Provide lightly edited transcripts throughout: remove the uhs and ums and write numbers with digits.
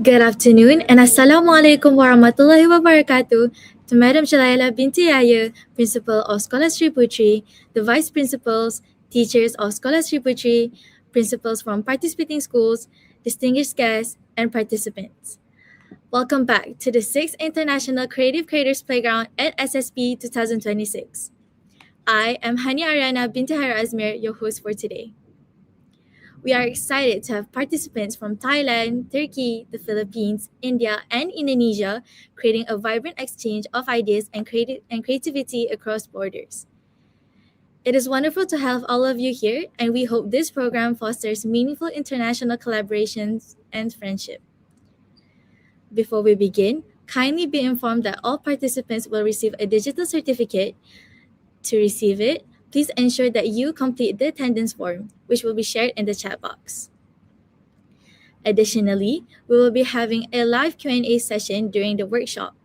Good afternoon and Assalamualaikum warahmatullahi wabarakatuh to Madam Shalaila binti Yahya, Principal of Sekolah Sri Putri, the Vice Principals, teachers of Sekolah Sri Putri, principals from participating schools, distinguished guests, and participants. Welcome back to the 6th International Creative Crators Playground at SSP 2026. I am Hani Ariana binti Hara Azmir, your host for today. We are excited to have participants from Thailand, Turkey, the Philippines, India, and Indonesia, creating a vibrant exchange of ideas and creativity across borders. It is wonderful to have all of you here, and we hope this program fosters meaningful international collaborations and friendship. Before we begin, kindly be informed that all participants will receive a digital certificate. To receive it, please ensure that you complete the attendance form, which will be shared in the chat box. Additionally, we will be having a live Q&A session during the workshop.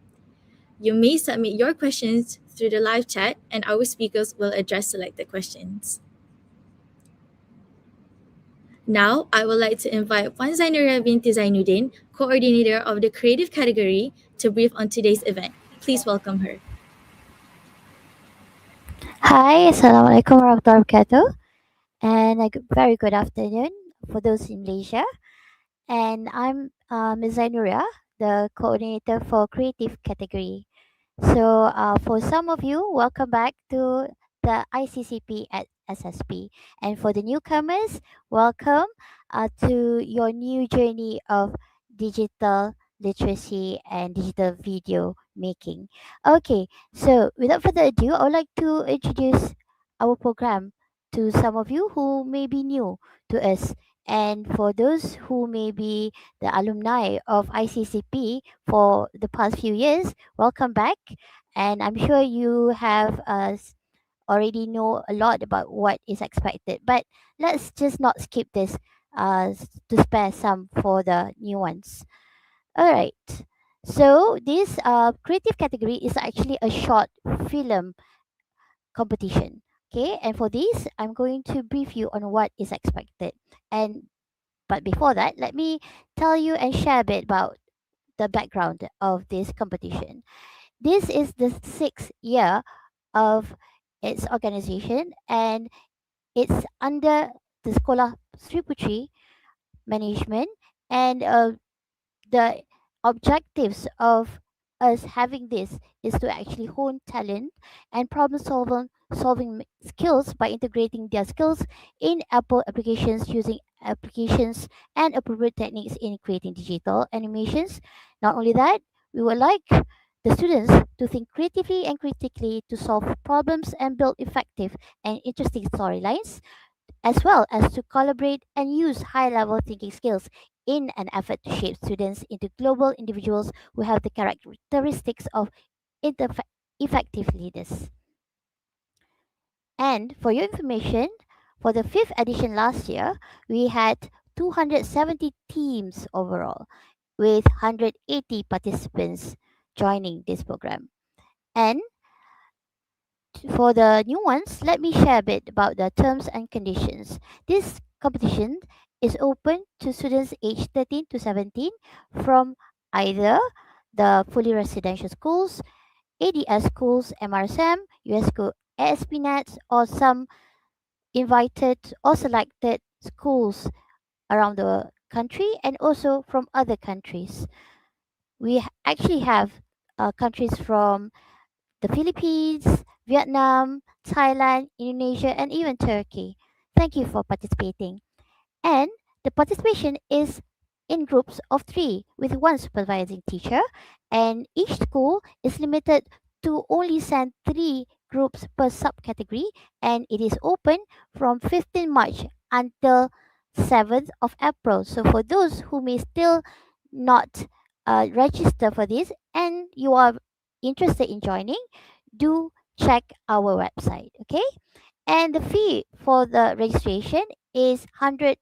You may submit your questions through the live chat and our speakers will address selected questions. Now, I would like to invite Puan Zainura binti Zainuddin, coordinator of the creative category, to brief on today's event. Please welcome her. Hi, Assalamualaikum warahmatullahi wabarakatuh, and a very good afternoon for those in Malaysia. And I'm Ms. Zainuria, the coordinator for creative category. So, for some of you, welcome back to the ICCP at SSP. And for the newcomers, welcome to your new journey of digital literacy and digital video making. Okay, so without further ado, I would like to introduce our program to some of you who may be new to us. And for those who may be the alumni of ICCP for the past few years, welcome back. And I'm sure you have already know a lot about what is expected. But let's just not skip this to spare some for the new ones. All right. So this creative category is actually a short film competition. Okay, and for this, I'm going to brief you on what is expected. And but before that, let me tell you and share a bit about the background of this competition. This is the sixth year of its organization, and it's under the Sekolah Sri Putri management. And the objectives of us having this is to actually hone talent and problem solving skills by integrating their skills in Apple applications using applications and appropriate techniques in creating digital animations. Not only that, we would like the students to think creatively and critically to solve problems and build effective and interesting storylines, as well as to collaborate and use high level thinking skills in an effort to shape students into global individuals who have the characteristics of effective leaders. And for your information, for the fifth edition last year, we had 270 teams overall, with 180 participants joining this program. And for the new ones, let me share a bit about the terms and conditions. This competition is open to students aged 13 to 17 from either the fully residential schools, ADS schools, MRSM, USCO, ASP.NET, or some invited or selected schools around the country and also from other countries. We actually have countries from the Philippines, Vietnam, Thailand, Indonesia, and even Turkey. Thank you for participating. And the participation is in groups of three with one supervising teacher, and each school is limited to only send three groups per subcategory, and it is open from 15 March until 7th of April. So for those who may still not register for this and you are interested in joining, do check our website. Okay, and the fee for the registration is 130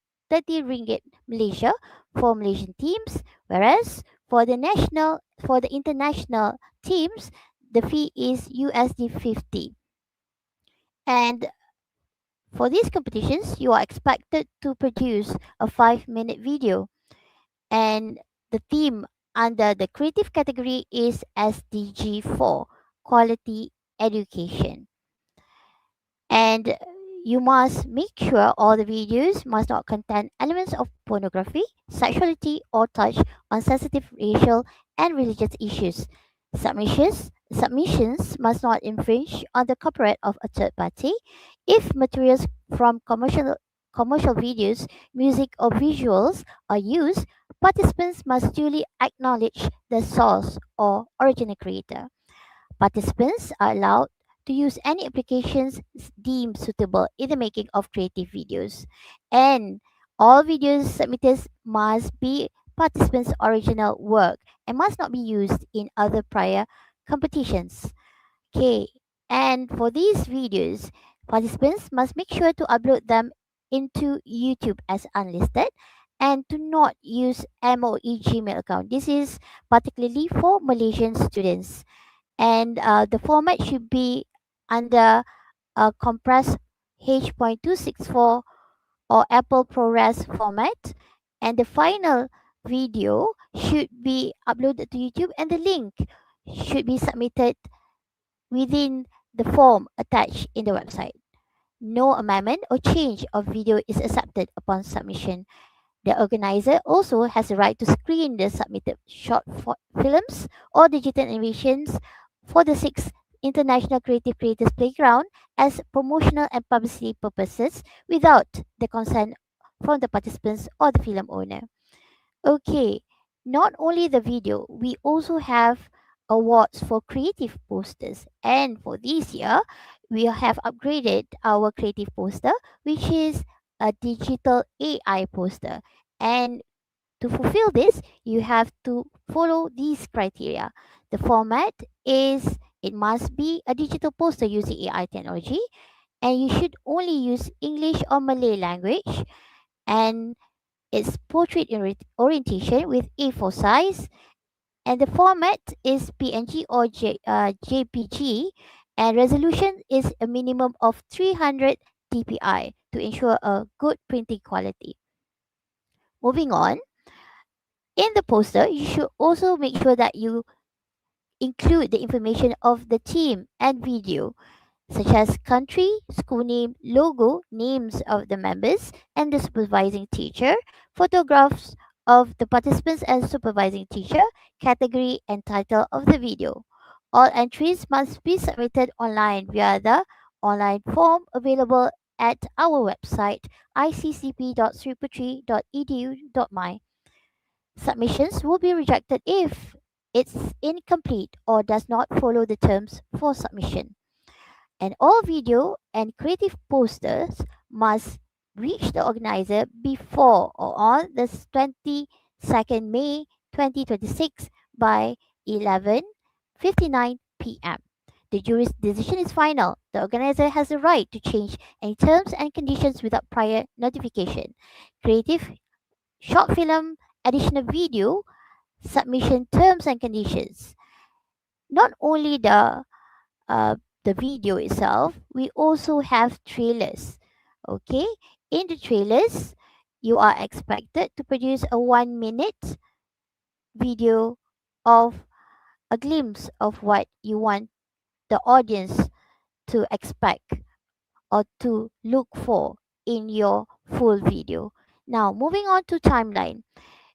ringgit Malaysia for Malaysian teams, whereas for the international teams, the fee is USD 50. And for these competitions, you are expected to produce a 5-minute video, and the theme under the creative category is SDG 4, quality education. And you must make sure all the videos must not contain elements of pornography, sexuality, or touch on sensitive racial and religious issues. Submissions must not infringe on the copyright of a third party. If materials from commercial videos, music, or visuals are used, participants must duly acknowledge the source or original creator. Participants are allowed to use any applications deemed suitable in the making of creative videos. And all videos submitted must be participants' original work and must not be used in other prior competitions. Okay. And for these videos, participants must make sure to upload them into YouTube as unlisted and to not use MOE Gmail account. This is particularly for Malaysian students, and the format should be under a compressed H.264 or Apple ProRes format, and the final video should be uploaded to YouTube, and the link should be submitted within the form attached in the website. No amendment or change of video is accepted upon submission. The organizer also has the right to screen the submitted films or digital animations for the sixth International Creative Creators Playground as promotional and publicity purposes without the consent from the participants or the film owner. Okay, not only the video, we also have awards for creative posters. And for this year, we have upgraded our creative poster, which is a digital AI poster. And to fulfill this, you have to follow these criteria. The format is it must be a digital poster using AI technology, and you should only use English or Malay language, and its portrait orientation with A4 size, and the format is PNG or JPG, and resolution is a minimum of 300 dpi to ensure a good printing quality. Moving on, in the poster, you should also make sure that you include the information of the team and video, such as country, school name, logo, names of the members, and the supervising teacher, photographs of the participants and supervising teacher, category and title of the video. All entries must be submitted online via the online form available at our website iccp.sriputri.edu.my. Submissions will be rejected if it's incomplete or does not follow the terms for submission. And all video and creative posters must reach the organizer before or on the 22nd May 2026 by 11:59 p.m. The jury's decision is final. The organizer has the right to change any terms and conditions without prior notification. Creative short film, additional video, submission terms and conditions. Not only uh, the video itself, we also have trailers. Okay, in the trailers, you are expected to produce a 1 minute video of a glimpse of what you want the audience to expect or to look for in your full video. Now, moving on to timeline.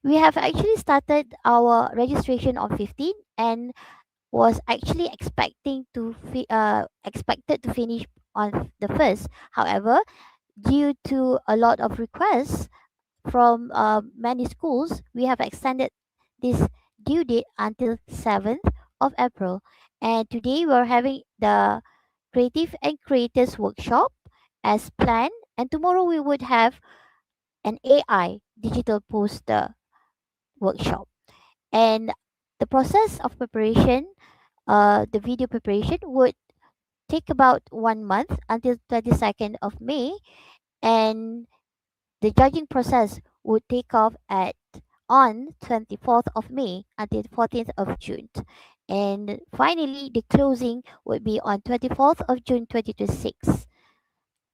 We have actually started our registration on 15 and was actually expected to finish on the first. However, due to a lot of requests from many schools, we have extended this due date until 7th of April. And today we're having the creative and creators workshop as planned, and tomorrow we would have an AI digital poster workshop. And the process of preparation, the video preparation would take about 1 month until 22nd of May, and the judging process would take off at on 24th of May until 14th of June. And finally, the closing would be on 24th of June 2026.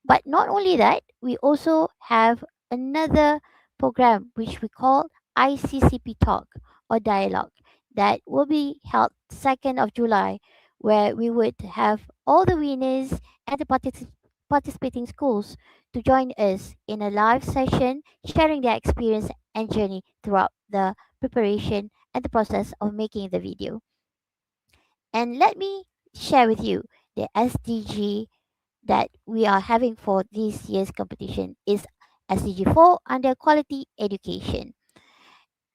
But not only that, we also have another program which we call ICCP talk or dialogue that will be held 2nd of July, where we would have all the winners and the participating schools to join us in a live session sharing their experience and journey throughout the preparation and the process of making the video. And let me share with you the SDG that we are having for this year's competition is SDG 4 under quality education.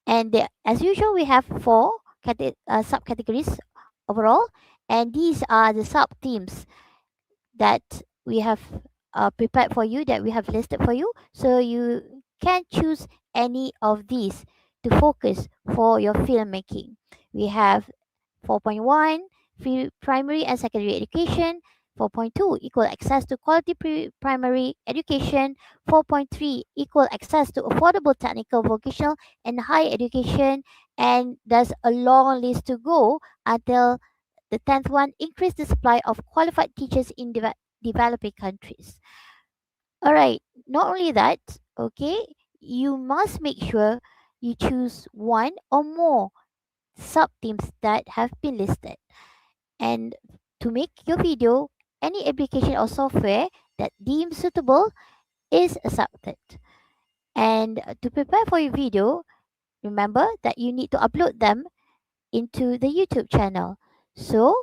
And as usual, we have four subcategories overall, and these are the sub themes that we have prepared for you, that we have listed for you. So you can choose any of these to focus for your filmmaking. We have 4.1 primary and secondary education. 4.2 equal access to quality primary education. 4.3 equal access to affordable technical vocational and higher education. And there's a long list to go until the 10th one, increase the supply of qualified teachers in developing countries. All right, not only that, okay, you must make sure you choose one or more sub themes that have been listed. And to make your video, any application or software that deemed suitable is accepted. And to prepare for your video, remember that you need to upload them into the YouTube channel. So,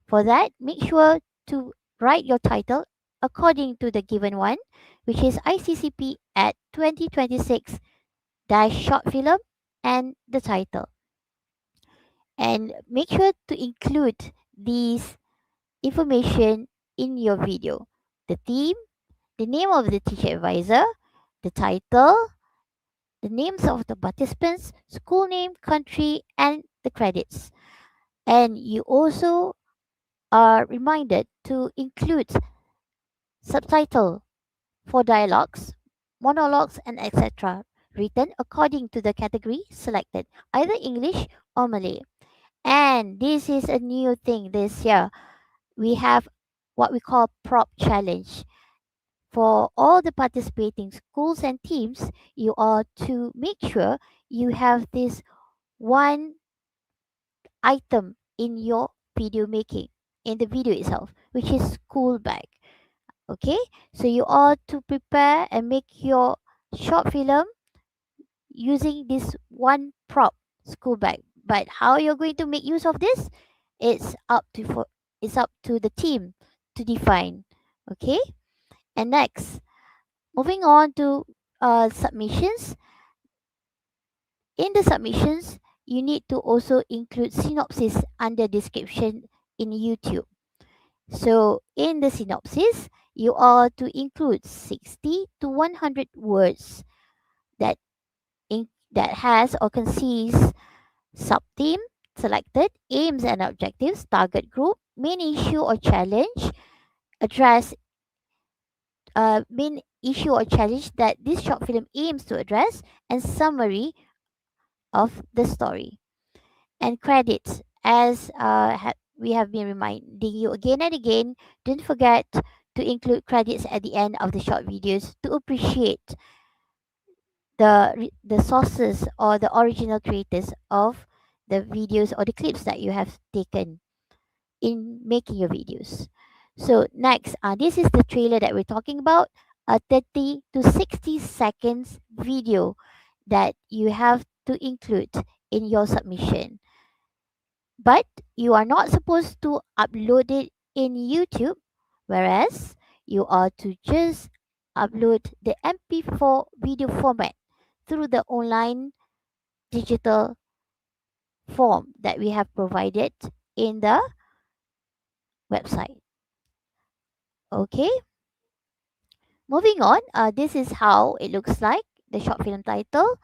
for that, make sure to write your title according to the given one, which is ICCP at 2026 short film and the title. And make sure to include these information in your video: the theme, the name of the teacher advisor, the title, the names of the participants, school name, country, and the credits. And you also are reminded to include subtitle for dialogues, monologues, and etc. written according to the category selected, either English or Malay. And this is a new thing this year. We have what we call prop challenge. For all the participating schools and teams, you are to make sure you have this one item in your video making, in the video itself, which is school bag. Okay, so you are to prepare and make your short film using this one prop, school bag. But how you're going to make use of this, it's up to it's up to the team to define. Okay, and next, moving on to submissions. In the submissions, you need to also include synopsis under description in YouTube. So in the synopsis, you are to include 60 to 100 words that that has or consists sub-theme, selected, aims and objectives, target group, main issue or challenge, address main issue or challenge that this short film aims to address, and summary of the story. And credits, as we have been reminding you again and again, don't forget to include credits at the end of the short videos to appreciate the sources or the original creators of the videos or the clips that you have taken in making your videos. So next, this is the trailer that we're talking about, a 30 to 60 seconds video that you have to include in your submission. But you are not supposed to upload it in YouTube, whereas you are to just upload the MP4 video format through the online digital form that we have provided in the website. Okay, moving on, this is how it looks like, the short film title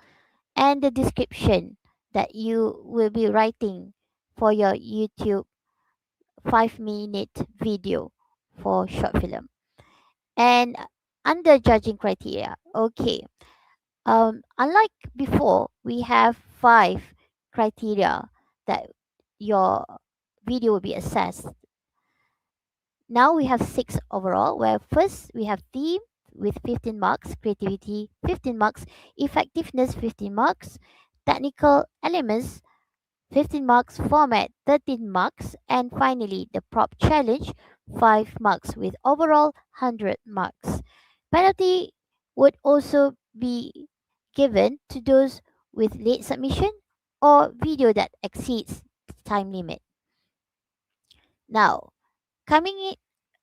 and the description that you will be writing for your YouTube 5-minute video for short film. And under judging criteria, okay, unlike before, we have 5 criteria that your video will be assessed. Now we have 6 overall, where first we have theme with 15 marks, creativity 15 marks, effectiveness 15 marks, technical elements 15 marks, format 13 marks, and finally the prop challenge 5 marks with overall 100 marks. Penalty would also be given to those with late submission or video that exceeds time limit. Now, coming in,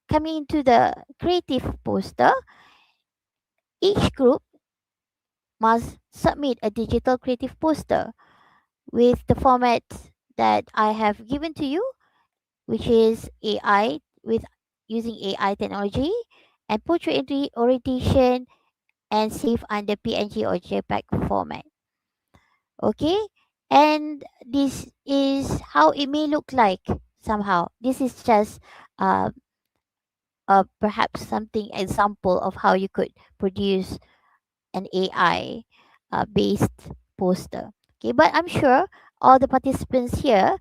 coming into the creative poster, each group must submit a digital creative poster with the format that I have given to you, which is AI with using AI technology and portrait orientation and save under PNG or JPEG format. Okay, and this is how it may look like somehow. This is just uh, perhaps something example of how you could produce an AI based poster. Okay, but I'm sure all the participants here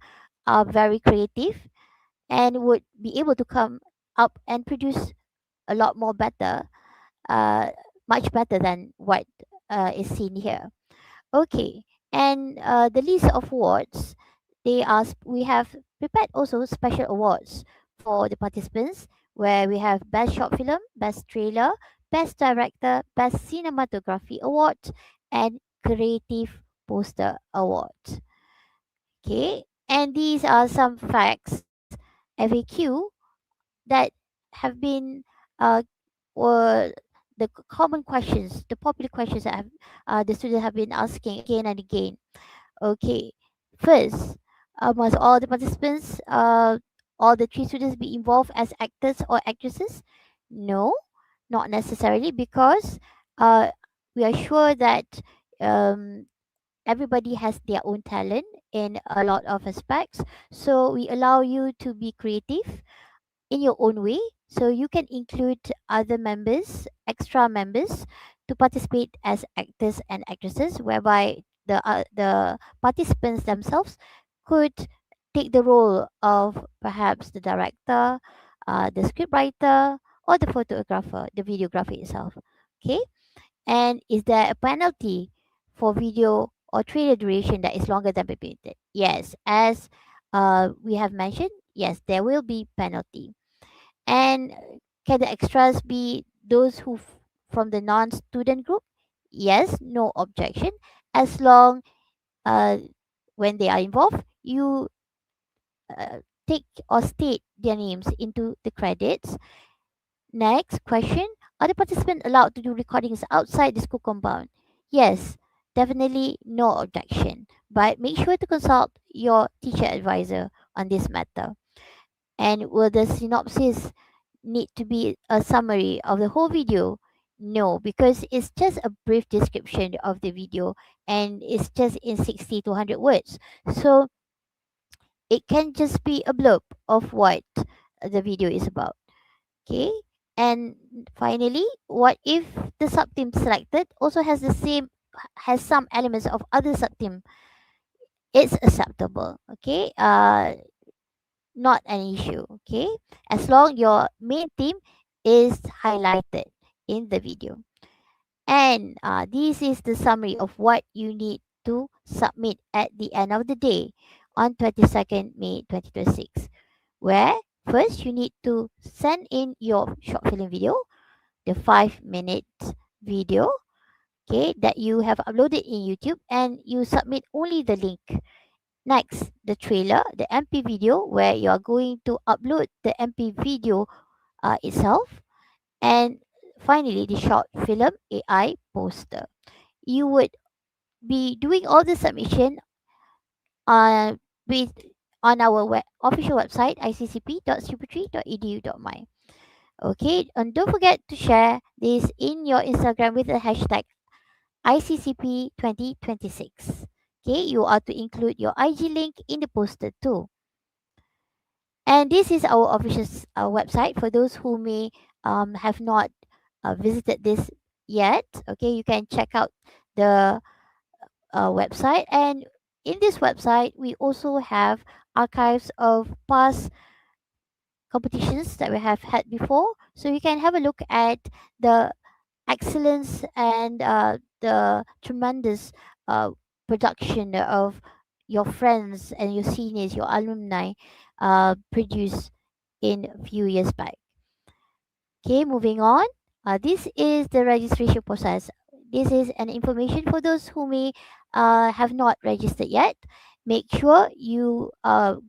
are very creative and would be able to come up and produce a lot more better, uh, much better than what is seen here. Okay, and the list of awards, we have prepared also special awards for the participants where we have best short film, best trailer, best director, best cinematography award, and creative poster award. Okay, and these are some facts FAQ that have been uh, or the common questions, the popular questions that the students have been asking again and again. Okay, first, must all the participants, all the three students be involved as actors or actresses? No, not necessarily, because uh, we are sure that um, everybody has their own talent in a lot of aspects. So we allow you to be creative in your own way. So you can include other members, extra members, to participate as actors and actresses, whereby the participants themselves could take the role of perhaps the director, the scriptwriter, or the photographer, the videographer itself. Okay, and is there a penalty for video or trailer duration that is longer than permitted? Yes, as we have mentioned, yes, there will be penalty. And can the extras be those from the non-student group? Yes, no objection. As long uh, when they are involved, you uh, take or state their names into the credits. Next question: are the participants allowed to do recordings outside the school compound? Yes, definitely no objection. But make sure to consult your teacher advisor on this matter. And will the synopsis need to be a summary of the whole video? No, because it's just a brief description of the video and it's just in 60 to 100 words. So it can just be a blurb of what the video is about. Okay. And finally, what if the subteam selected also has some elements of other subteam? It's acceptable. Okay. Not an issue. Okay, as long your main theme is highlighted in the video. And this is the summary of what you need to submit at the end of the day on 22nd May 2026, where first you need to send in your short film video, the 5 minute video, okay, that you have uploaded in YouTube, and you submit only the link. Next, the trailer, the MP video, where you are going to upload the MP video itself. And finally, the short film AI poster. You would be doing all the submission uh, with on our official website iccp.super3.edu.my. Okay, and don't forget to share this in your Instagram with the hashtag ICCP 2026. Okay, you are to include your IG link in the poster too. And this is our official website for those who may have not visited this yet. Okay, you can check out the website. And in this website, we also have archives of past competitions that we have had before. So you can have a look at the excellence and the tremendous production of your friends and your seniors, your alumni, produced in a few years back. Okay, moving on. This is the registration process. This is an information for those who may have not registered yet. Make sure you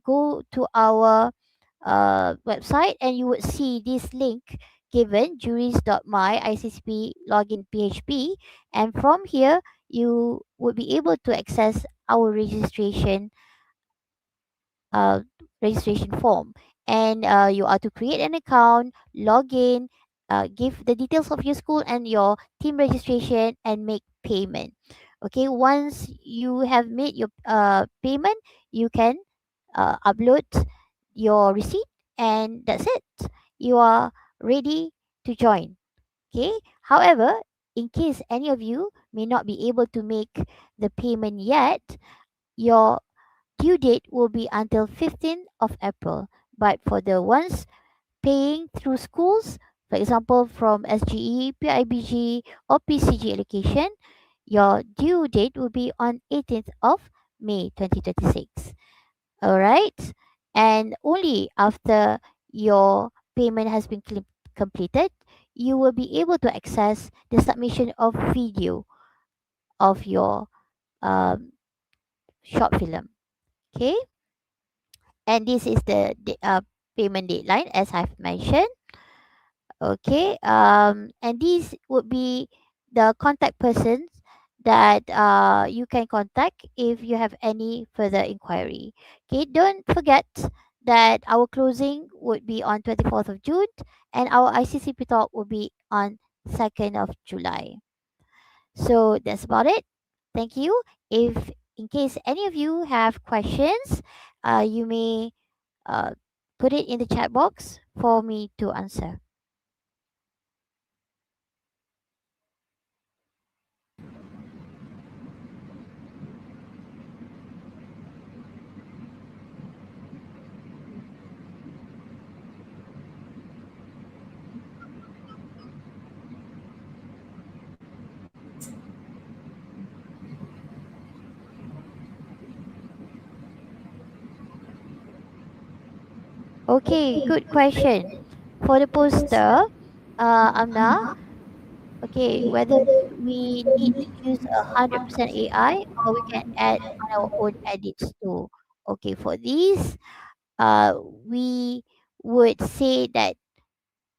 go to our website and you would see this link given juries.my ICCP login PHP, and from here you would be able to access our uh, registration form, and you are to create an account, log in, give the details of your school and your team registration, and make payment. Okay, once you have made your payment, you can upload your receipt, and that's it. You are ready to join. Okay, however, in case any of you may not be able to make the payment yet, your due date will be until 15th of April. But for the ones paying through schools, for example, from SGE, PIBG, or PCG allocation, your due date will be on 18th of May 2026. All right. And only after your payment has been completed, you will be able to access the submission of video of your um, short film. Okay. And this is the payment deadline, as I've mentioned. Okay, and these would be the contact persons that you can contact if you have any further inquiry. Okay, don't forget that our closing would be on 24th of June, and our ICCP talk will be on 2nd of July. So that's about it. Thank you. If in case any of you have questions, you may uh, put it in the chat box for me to answer. Okay, good question. For the poster, Amna, okay, whether we need to use 100% AI or we can add on our own edits too. Okay, for these, we would say that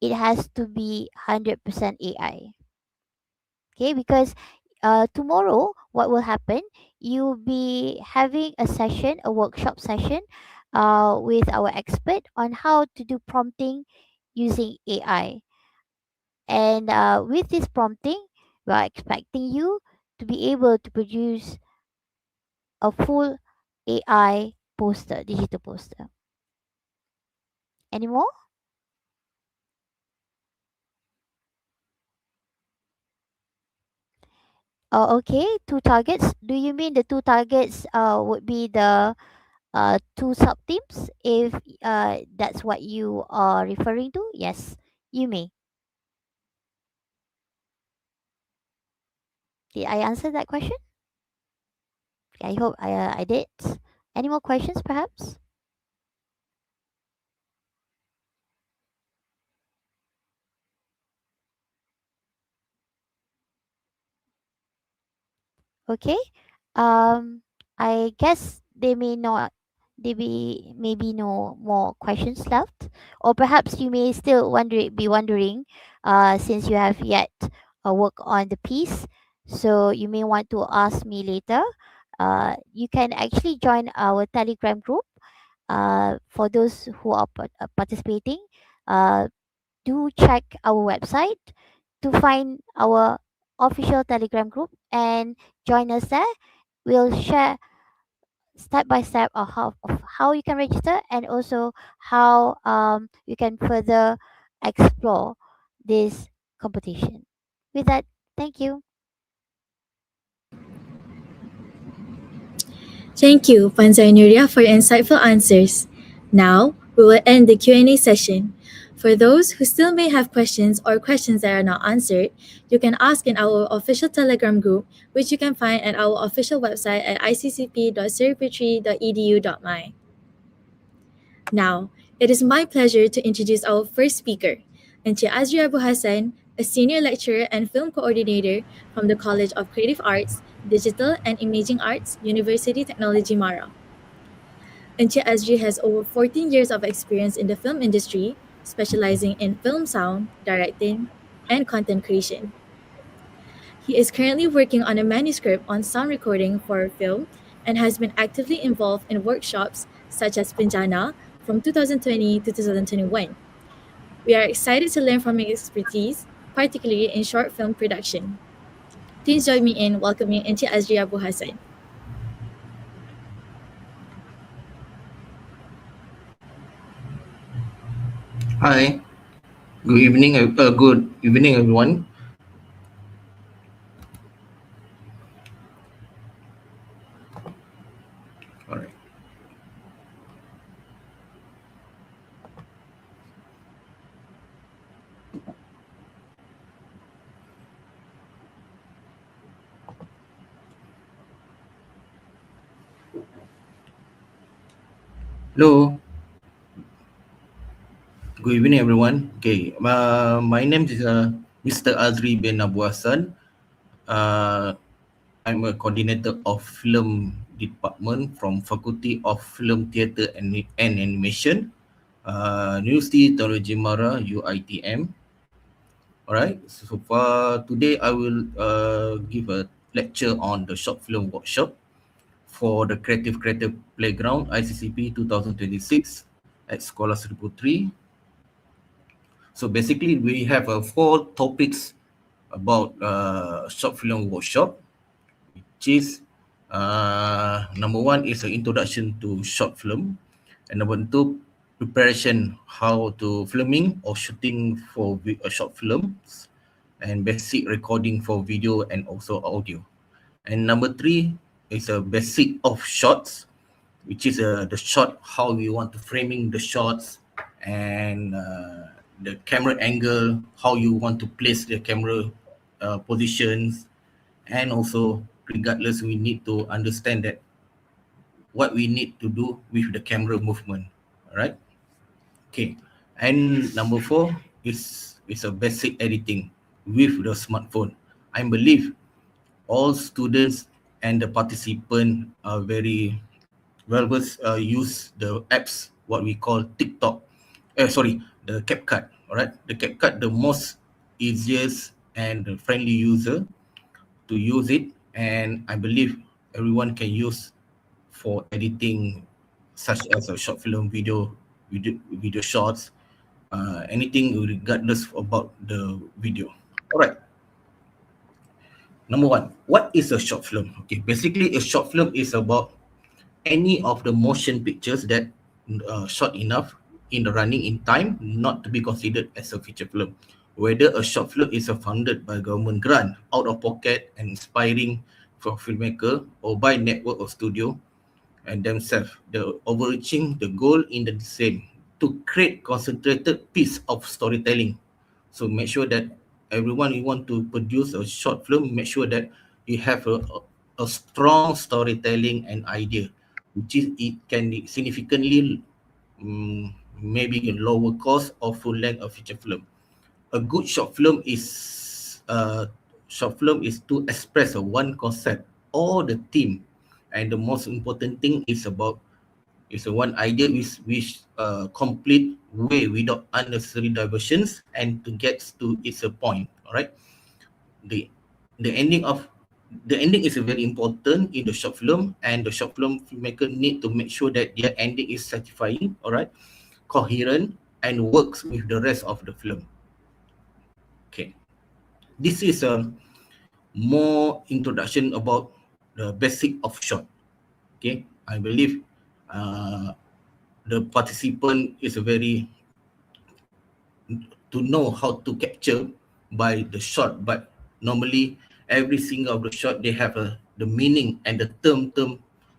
it has to be 100% AI. Okay, because tomorrow what will happen, you'll be having a session, a workshop session with our expert on how to do prompting using AI. And with this prompting, we are expecting you to be able to produce a full AI poster, digital poster. Any more? Oh, okay, two targets. Do you mean the two targets would be the two sub teams? If that's what you are referring to, yes, you may. Did I answer that question? I hope I did. Any more questions, perhaps? Okay. Um, I guess they may not. They be maybe no more questions left, or perhaps you may still be wondering, since you have yet work on the piece, so you may want to ask me later. You can actually join our Telegram group. For those who are participating, uh, do check our website to find our official Telegram group and join us there. We'll share step by step of how you can register, and also how you can further explore this competition. With that, thank you. Thank you, Panzai Nuria, for your insightful answers. Now, we will end the Q&A session. For those who still may have questions or questions that are not answered, you can ask in our official Telegram group, which you can find at our official website at iccp.suriputri.edu.my. Now, it is my pleasure to introduce our first speaker, Encik Azri Abu Hassan, a senior lecturer and film coordinator from the College of Creative Arts, Digital and Imaging Arts, University Technology Mara. Encik Azri has over 14 years of experience in the film industry, specializing in film sound, directing, and content creation. He is currently working on a manuscript on sound recording for film and has been actively involved in workshops such as Pinjana from 2020 to 2021. We are excited to learn from his expertise, particularly in short film production. Please join me in welcoming Encik Azri Abu Hassan. Hi, good evening, everyone. All right. Hello. Good evening, everyone. Okay. My name is Mr. Azri bin Abu Hassan. Uh, I'm a coordinator of film department from Faculty of Film Theatre and Animation, University Technology Mara UITM. All right. So far today, I will give a lecture on the short film workshop for the Creative Playground ICCP 2026 at Sekolah Sri Putri. So basically, we have four topics about short film workshop, which is number one is an introduction to short film, and number two, preparation how to filming or shooting for short films, and basic recording for video and also audio. And number three is a basic of shots, which is the shot, how we want to framing the shots, and the camera angle, how you want to place the camera positions, and also regardless we need to understand that what we need to do with the camera movement. All right. Okay. And number four is a basic editing with the smartphone. I believe all students and the participant are very well versed, use the apps what we call TikTok. The CapCut. All right, the CapCut, the most easiest and the friendly user to use it, and I believe everyone can use for editing, such as a short film, video shots, anything regardless about the video. All right. Number one, what is a short film? Okay, basically a short film is about any of the motion pictures that short enough in the running in time not to be considered as a feature film. Whether a short film is funded by government grant, out of pocket and inspiring for filmmaker, or by network or studio and themselves, the overreaching the goal in the same, to create concentrated piece of storytelling. So make sure that everyone you want to produce a short film, make sure that you have a strong storytelling and idea, which is it can be significantly maybe a lower cost or full length of feature film. A good short film is to express a one concept or the theme, and the most important thing is about is a one idea which complete way without unnecessary diversions and to get to its a point. All right. The the ending of the ending is very important in the short film, and the short film filmmaker need to make sure that their ending is satisfying, all right, coherent, and works with the rest of the film. Okay. This is a more introduction about the basic of short. Okay. I believe the participant is a very to know how to capture by the shot, but normally every single of the shot they have the meaning and the term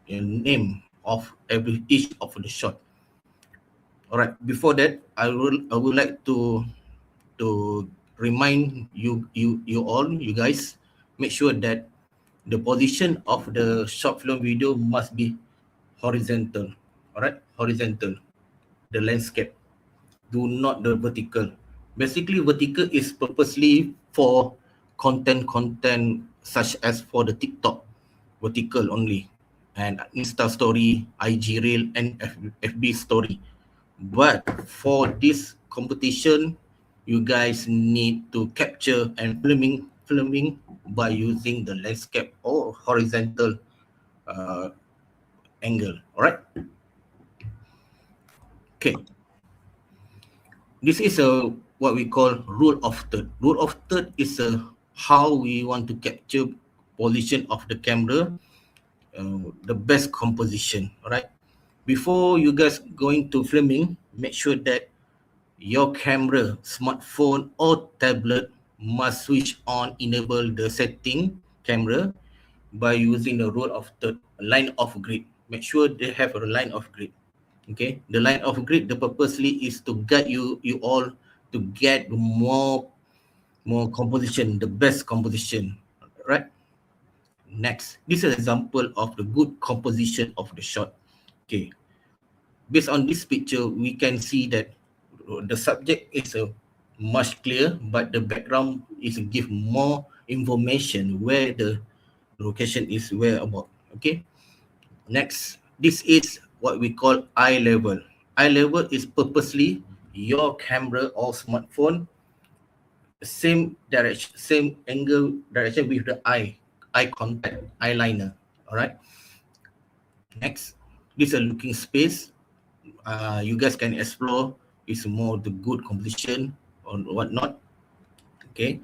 name of every each of the shot. All right. Before that, I would like to remind you all, you guys, make sure that the position of the short film video must be horizontal. All right, horizontal. The landscape. Do not the vertical. Basically, vertical is purposely for content such as for the TikTok, vertical only, and Insta story, IG reel, and FB story. But for this competition, you guys need to capture and filming by using the landscape or horizontal uh, angle. All right. Okay. This is a what we call rule of third. Rule of third is how we want to capture position of the camera, the best composition. All right. Before you guys going to filming, make sure that your camera, smartphone or tablet must switch on, enable the setting camera by using the rule of third, line of grid. Make sure they have a line of grid. Okay, the line of grid, the purposely is to guide you all to get more composition, the best composition, right? Next, this is an example of the good composition of the shot. Okay, based on this picture, we can see that the subject is much clear, but the background is give more information where the location is where about. Okay, next, this is what we call eye level. Eye level is purposely your camera or smartphone same direction, same angle direction with the eye contact, eyeliner. All right. Next, this is a looking space. You guys can explore. It's more the good composition or whatnot. Okay,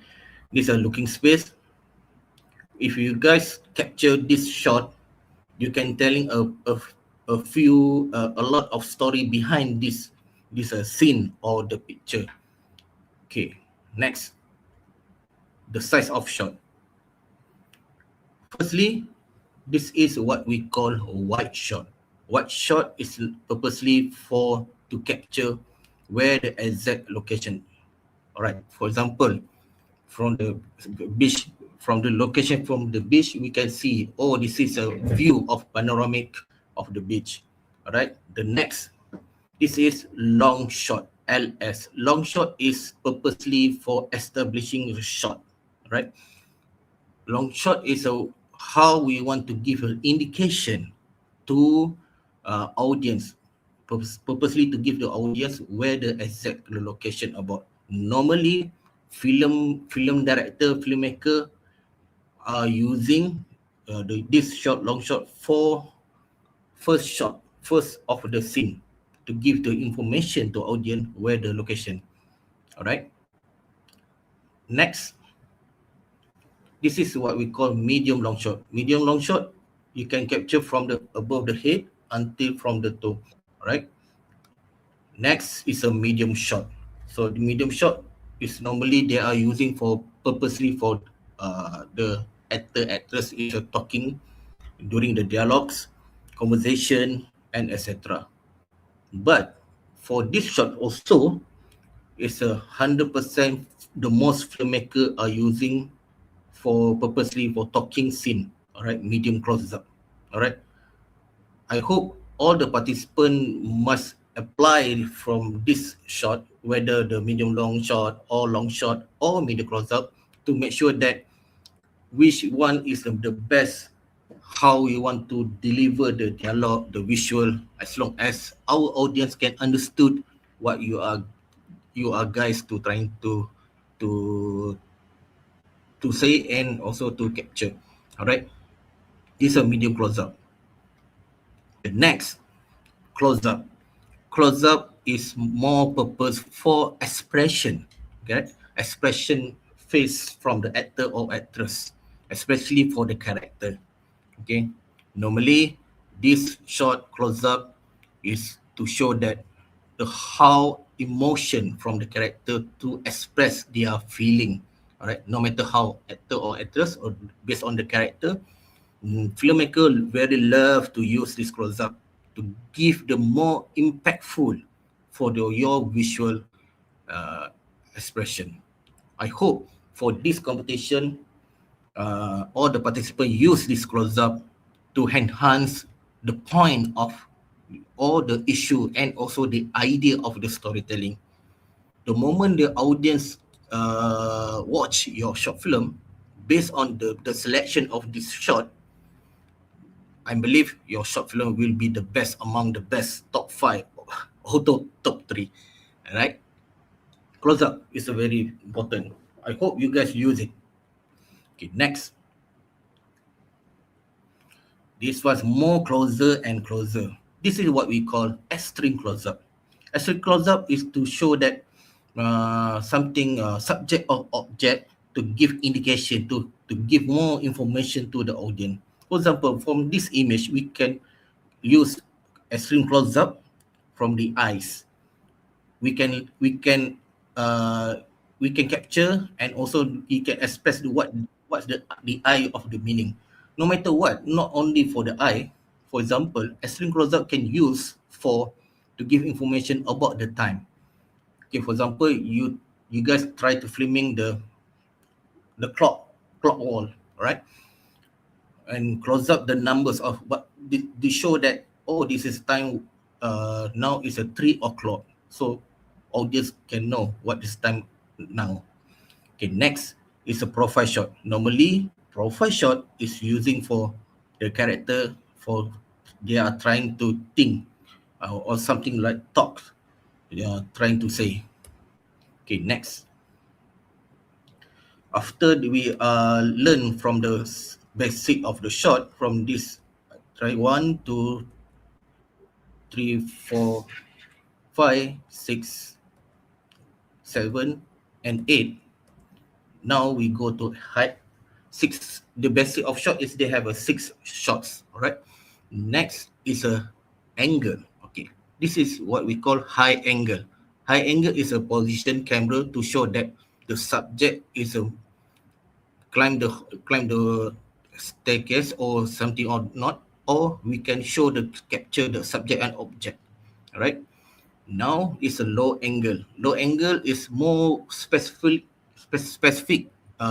this is a looking space. If you guys capture this shot, you can telling a few a lot of story behind this scene or the picture. Okay, next, the size of shot. Firstly, this is what we call wide shot. Wide shot is purposely for to capture where the exact location. All right. For example, from the beach, from the location from the beach, we can see, oh, this is a view of panoramic of the beach. All right. The next, this is long shot, LS. Long shot is purposely for establishing the shot. Right. Long shot is how we want to give an indication to audience, purposely to give the audience where the exact location about. Normally, film director, filmmaker are using this short, long shot for first of the scene to give the information to audience where the location. All right. Next, this is what we call medium long shot. Medium long shot, you can capture from the above the head until from the toe. All right. Next is a medium shot. So the medium shot is normally they are using for purposely for the actress is talking during the dialogues, conversation, and etc. But for this shot also, it's 100% the most filmmaker are using for purposely for talking scene. All right, medium close up. All right. I hope all the participants must apply from this shot, whether the medium long shot or long shot or medium close up, to make sure that which one is the best, how we want to deliver the dialogue, the visual, as long as our audience can understood what you are guys to trying to to say and also to capture. All right, this is a medium close up. The next, close up. Close up is more purpose for expression. Okay, expression face from the actor or actress, especially for the character. Okay, normally this short close up is to show that the how emotion from the character to express their feeling. All right, no matter how actor or actress or based on the character, filmmaker very love to use this close up to give the more impactful for your visual expression. I hope for this competition, all the participants use this close-up to enhance the point of all the issue and also the idea of the storytelling. The moment the audience watch your short film, based on the selection of this shot, I believe your short film will be the best among the best top 5 or top 3. Alright? Close up is a very important. I hope you guys use it. Okay, next. This was more closer and closer. This is what we call extreme close-up. Extreme close-up is to show that something subject or object to give indication, to give more information to the audience. For example, from this image, we can use extreme close-up from the eyes. Uh, we can capture, and also we can express what's the eye of the meaning. No matter what, not only for the eye. For example, extreme close-up can use for to give information about the time. Okay, for example, you guys try to filming the clock wall, right? And close up the numbers of what they show that, oh, this is time, now is a 3 o'clock, so audience can know what is time now. Okay, next is a profile shot. Normally profile shot is using for the character, for they are trying to think, or something like talk they are trying to say. Okay, next. After we learn from the basic of the shot, from this, try 1, 2, 3, 4, 5, 6, 7, and 8. Now we go to height. 6. The basic of shot is they have a 6 shots. All right. Next is a angle. Okay. This is what we call high angle. High angle is a position camera to show that the subject is a climb the staircase or something or not, or we can show the capture the subject and object. All right. Now is a low angle. Low angle is more specific,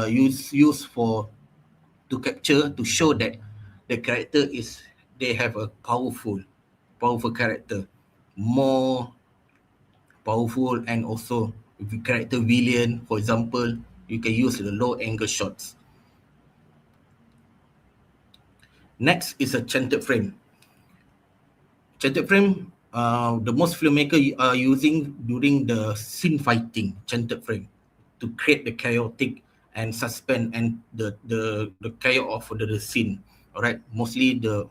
used for to capture, to show that the character is, they have a powerful character, more powerful, and also if the character villain, for example, you can use the low angle shots. Next is a chanted frame. Chanted frame, the most filmmaker are using during the scene fighting, chanted frame, to create the chaotic and suspense and the chaos of the scene. All right, mostly the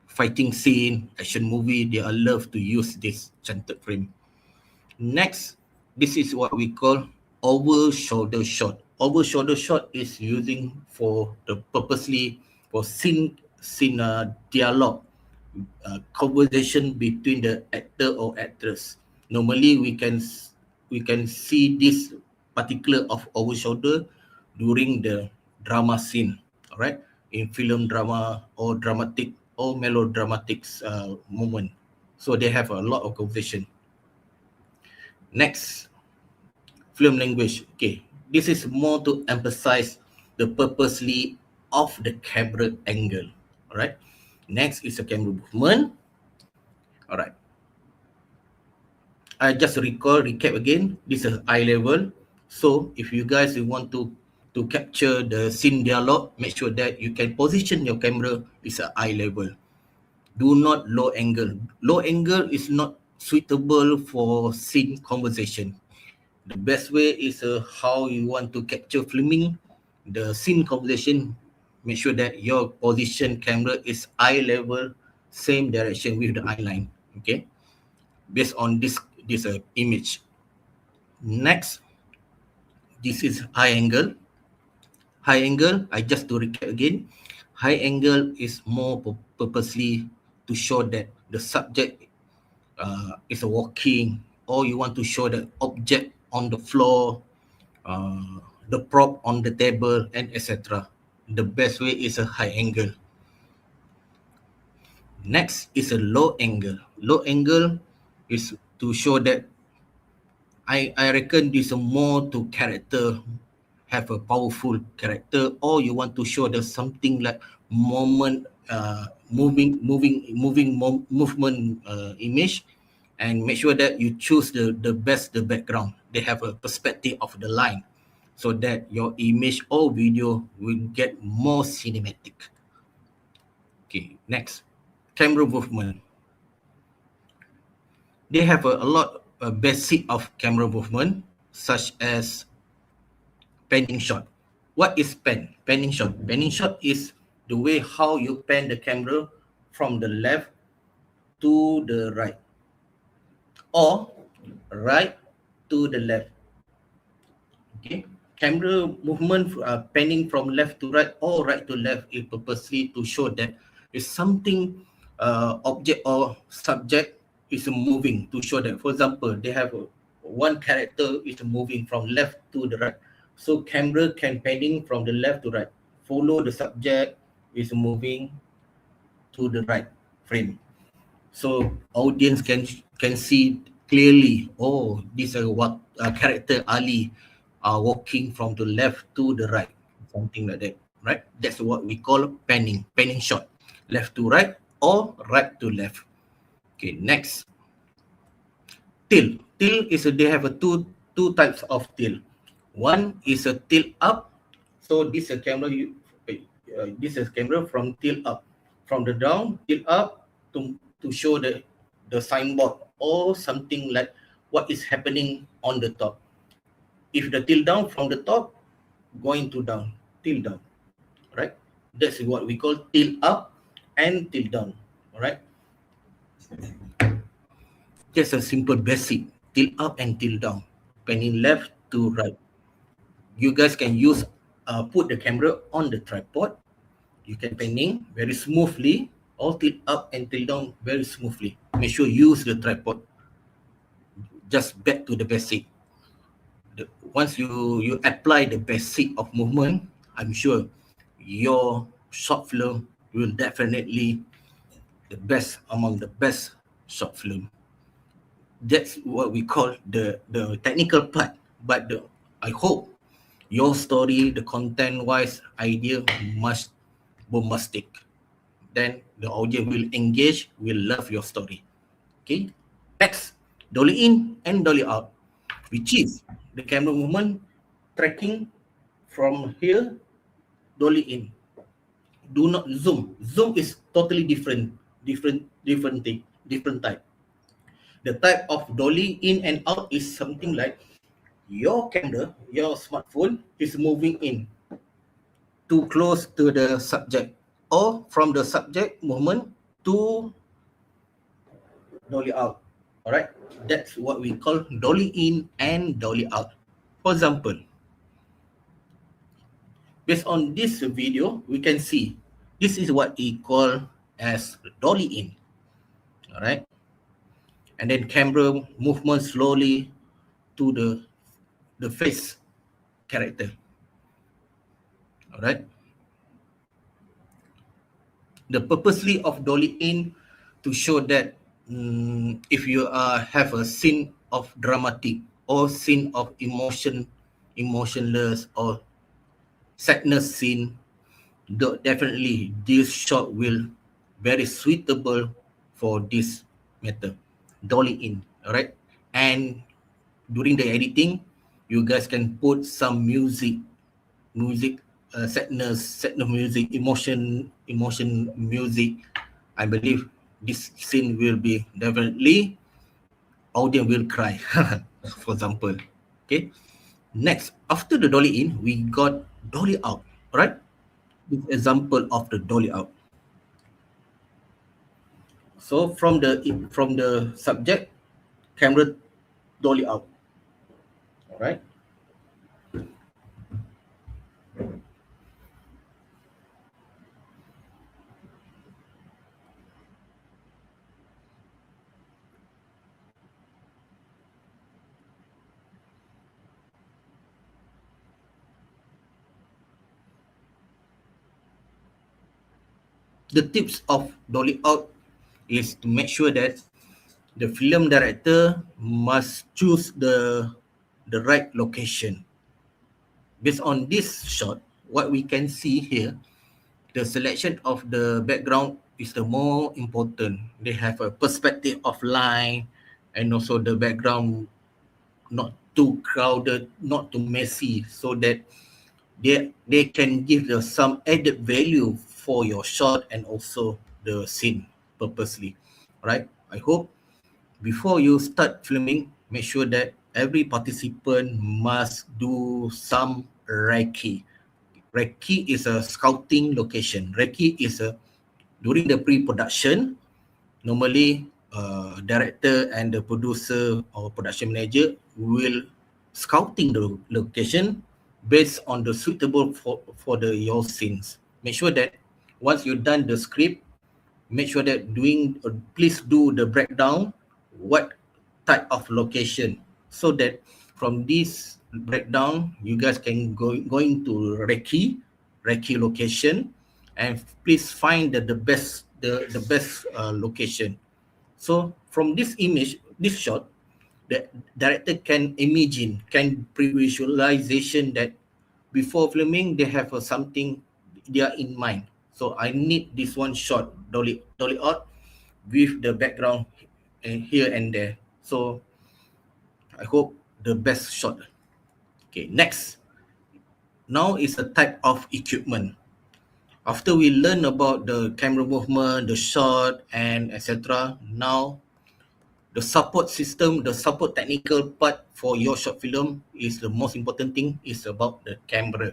fighting scene, action movie, they are love to use this chanted frame. Next, this is what we call over shoulder shot. Over shoulder shot is using for the purposely for scene dialogue, conversation between the actor or actress. Normally, we can see this particular of over shoulder during the drama scene. All right, in film drama or dramatic or melodramatic moment. So they have a lot of conversation. Next, film language. Okay, this is more to emphasize the purposely of the camera angle. All right. Next is a camera movement. All right. I just recap again. This is eye level. So if you guys want to capture the scene dialogue, make sure that you can position your camera is a eye level. Do not low angle. Low angle is not suitable for scene conversation. The best way is how you want to capture filming the scene conversation. Make sure that your position camera is eye level, same direction with the eye line. Okay, based on this image. Next, this is high angle. High angle, I just to recap again. High angle is more purposely to show that the subject is walking, or you want to show the object on the floor, the prop on the table, and etc. The best way is a high angle. Next is a low angle. Low angle is to show that I reckon this more to character, have a powerful character, or you want to show there's something like moment, movement image, and make sure that you choose the background. They have a perspective of the line, so that your image or video will get more cinematic. Okay, next, camera movement. They have a lot basic of camera movement, such as panning shot. What is panning shot? Panning shot is the way how you pan the camera from the left to the right, or right to the left. Okay, camera movement, panning from left to right or right to left is purposely to show that is something, object or subject is moving, to show that, for example, they have one character is moving from left to the right, so camera can panning from the left to right, follow the subject is moving to the right frame, so audience can see clearly, oh, this is what character Ali walking from the left to the right, something like that, right? That's what we call panning shot, left to right or right to left. Okay, next, tilt is they have a two types of tilt. One is a tilt up, so this is a camera this is camera from tilt up, from the down tilt up to show the signboard or something like what is happening on the top. If the tilt down from the top, going to down, tilt down, right? That's what we call tilt up and tilt down. All right, just a simple basic tilt up and tilt down, panning left to right. You guys can use put the camera on the tripod. You can panning very smoothly, or tilt up and tilt down very smoothly. Make sure you use the tripod. Just back to the basic. Once you apply the basic of movement, I'm sure your short film will definitely the best among the best short film. That's what we call the technical part. But I hope your story, the content wise idea must bombastic. Then the audience will engage, will love your story. Okay. Next, dolly in and dolly out, which is the camera movement tracking from here, dolly in. Do not zoom. Zoom is totally different thing, different type. The type of dolly in and out is something like your camera, your smartphone is moving in too close to the subject, or from the subject movement to dolly out. All right, that's what we call dolly in and dolly out. For example, based on this video, we can see this is what we call as dolly in. All right, and then camera movement slowly to the face character. All right, the purposely of dolly in to show that if you have a scene of dramatic or scene of emotionless or sadness scene, definitely this shot will very suitable for this method, dolly in. All right, and during the editing, you guys can put some music, sadness music, emotion music. I believe this scene will be definitely audience will cry. For example, okay. Next, after the dolly in, we got dolly out. Right? This example of the dolly out. So from the subject, camera dolly out. All right. The tips of dolly out is to make sure that the film director must choose the right location. Based on this shot, what we can see here, the selection of the background is the more important. They have a perspective of line, and also the background not too crowded, not too messy, so that they can give some added value for your shot and also the scene purposely, right? I hope before you start filming, make sure that every participant must do some recce. Recce is a scouting location. Recce is a during the pre-production. Normally, director and the producer or production manager will scouting the location based on the suitable for the your scenes. Make sure that once you've done the script, make sure that please do the breakdown what type of location, so that from this breakdown you guys can going to recce location, and please find the best the best location. So from this image, this shot, the director can imagine, can pre-visualization that before filming they have something they are in mind. So I need this one shot dolly out with the background here and there. So I hope the best shot. Okay, next. Now is a type of equipment. After we learn about the camera movement, the shot, and etc., now the support system, the support technical part for your short film is the most important thing, is about the camera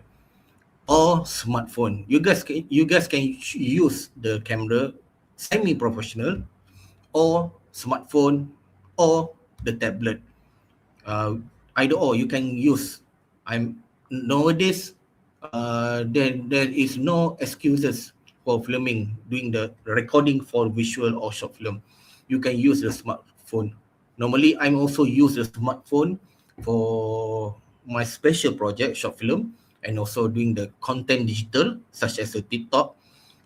or smartphone. You guys can use the camera semi-professional or smartphone or the tablet. Either or you can use. I'm nowadays there is no excuses for filming, doing the recording for visual or short film. You can use the smartphone. Normally I'm also use the smartphone for my special project short film, and also doing the content digital such as a TikTok.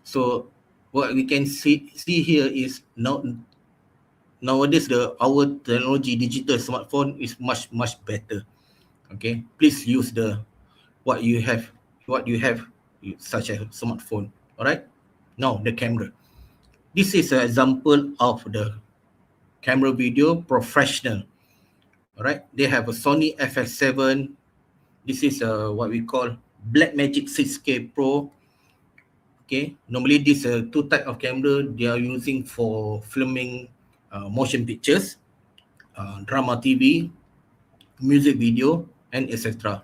So what we can see here is nowadays our technology digital smartphone is much better. Okay, please use the what you have such as smartphone. All right, now the camera. This is an example of the camera video professional. All right, they have a Sony FX7. This is what we call Blackmagic 6K Pro. Okay, normally these two type of camera they are using for filming motion pictures, drama TV, music video, and etc.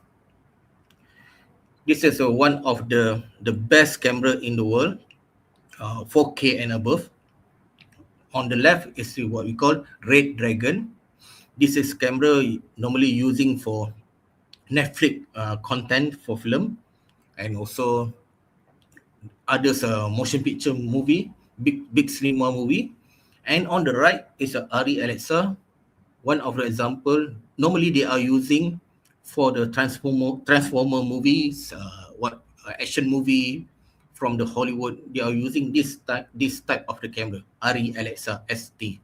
This is one of the best camera in the world, 4K and above. On the left is what we call Red Dragon. This is camera normally using for Netflix content for film, and also others motion picture movie, big cinema movie. And on the right is a Ari Alexa, one of the example. Normally they are using for the transformer movies, action movie from the Hollywood. They are using this type of the camera, Ari Alexa ST,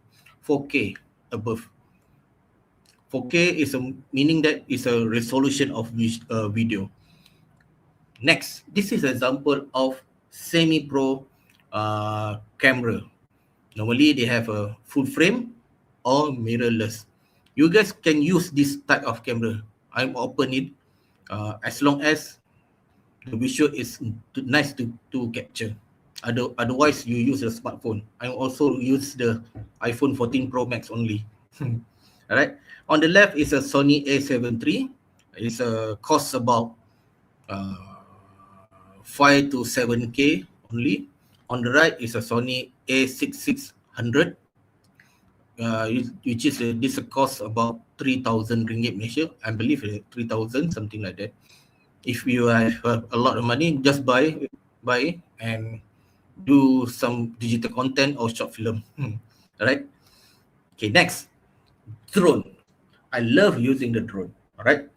4K above. 4K is meaning that is a resolution of video. Next, this is an example of semi-pro camera. Normally they have a full frame or mirrorless. You guys can use this type of camera. I'm open it as long as the visual is nice to capture. Otherwise, you use a smartphone. I also use the iPhone 14 Pro Max only. All right. On the left is a Sony A7 III. It's a cost about 5 to 7K only. On the right is a Sony A6600, which is this cost about 3,000 ringgit Malaysia. I believe 3,000, something like that. If you have a lot of money, just buy and do some digital content or short film. All right. Okay, next, drone. I love using the drone. All right.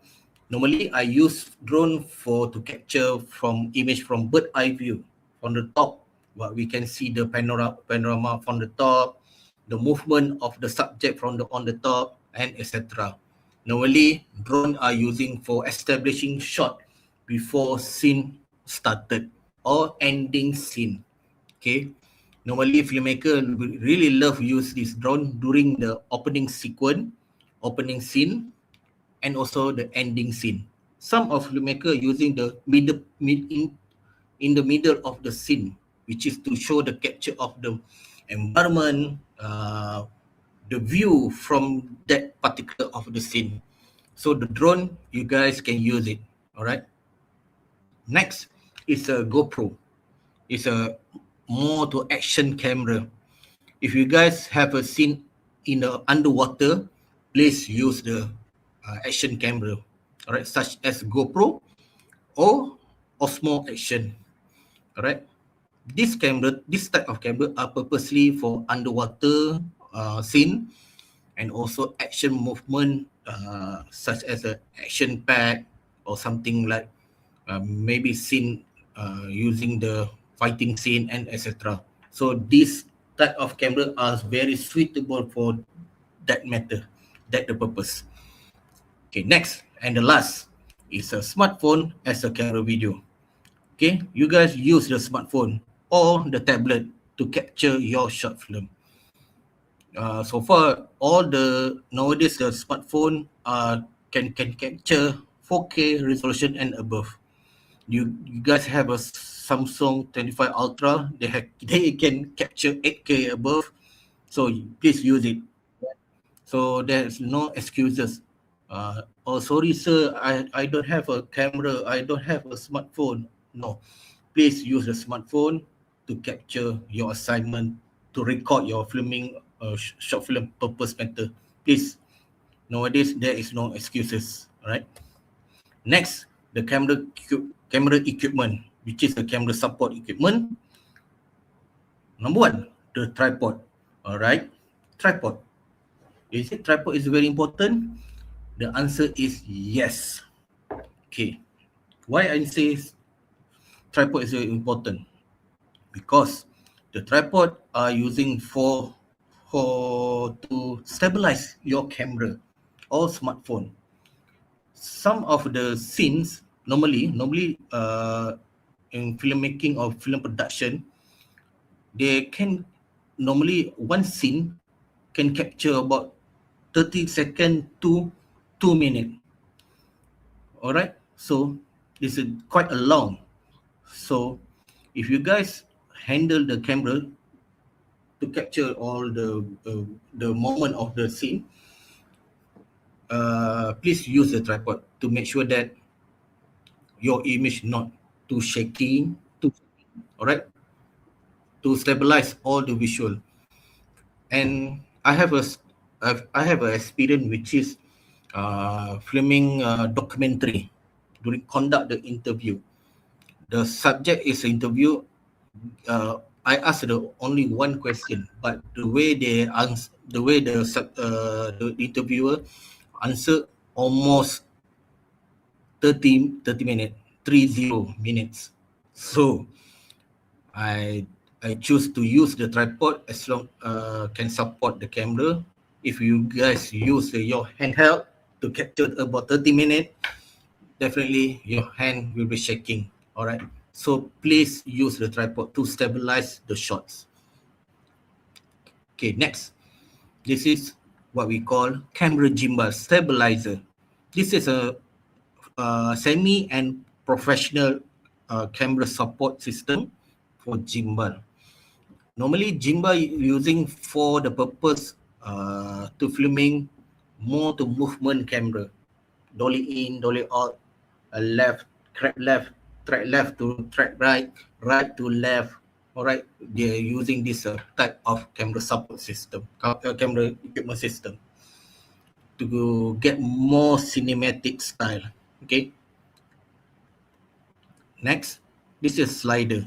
Normally, I use drone to capture image from bird eye view from the top. But we can see the panorama from the top. the movement of the subject from the on the top, and etc. Normally, drone are using for establishing shot before scene started or ending scene. Okay. Normally, filmmaker really love use this drone during the opening sequence, opening scene, and also the ending scene. Some of filmmaker using the in the middle of the scene, which is to show the capture of the environment, the view from that particular of the scene. So the drone, you guys can use it. All right. Next is a GoPro. It's a more to action camera. If you guys have a scene in the underwater, please use the action camera. All right, such as GoPro or Osmo Action. All right. This type of camera are purposely for underwater scene and also action movement, such as a action pack or something like maybe scene using the fighting scene and etc. So this type of camera are very suitable for that matter, that the purpose. Okay, next and the last is a smartphone as a camera video. Okay, you guys use the smartphone or the tablet to capture your short film. So far, all the nowadays the smartphone can capture 4K resolution and above. You guys have a Samsung 25 Ultra, they can capture 8K above, so please use it. So there's no excuses. Oh, sorry, sir, I don't have a camera, I don't have a smartphone. No, please use the smartphone to capture your assignment, to record your filming short film purpose matter. Please, nowadays there is no excuses. All right. Next, the camera equipment, which is the camera support equipment. Number one, the tripod. All right, tripod. Is it tripod is very important? The answer is yes. Okay. Why I say tripod is very important? Because the tripod are using for to stabilize your camera or smartphone. Some of the scenes normally in filmmaking or film production, they can normally one scene can capture about 30 seconds to 2 minutes. All right, so this is quite a long. So if you guys handle the camera to capture all the moment of the scene, please use the tripod to make sure that your image not too shaking, all right, to stabilize all the visual. And I have an experience which is filming documentary during conduct the interview. The subject is interview. I asked the only one question, but the way they answer, the interviewer answered almost 30 minutes, 30 minutes. So I choose to use the tripod as long can support the camera. If you guys use your handheld to capture about 30 minutes, definitely your hand will be shaking. All right. So please use the tripod to stabilize the shots. Okay, next. This is what we call camera gimbal stabilizer. This is a semi and professional camera support system for gimbal. Normally, gimbal using for the purpose to filming more to movement camera, dolly in, dolly out, left, track left to track right, right to left. All right, they're using this type of camera support system, camera equipment system to get more cinematic style. Okay. Next, this is slider.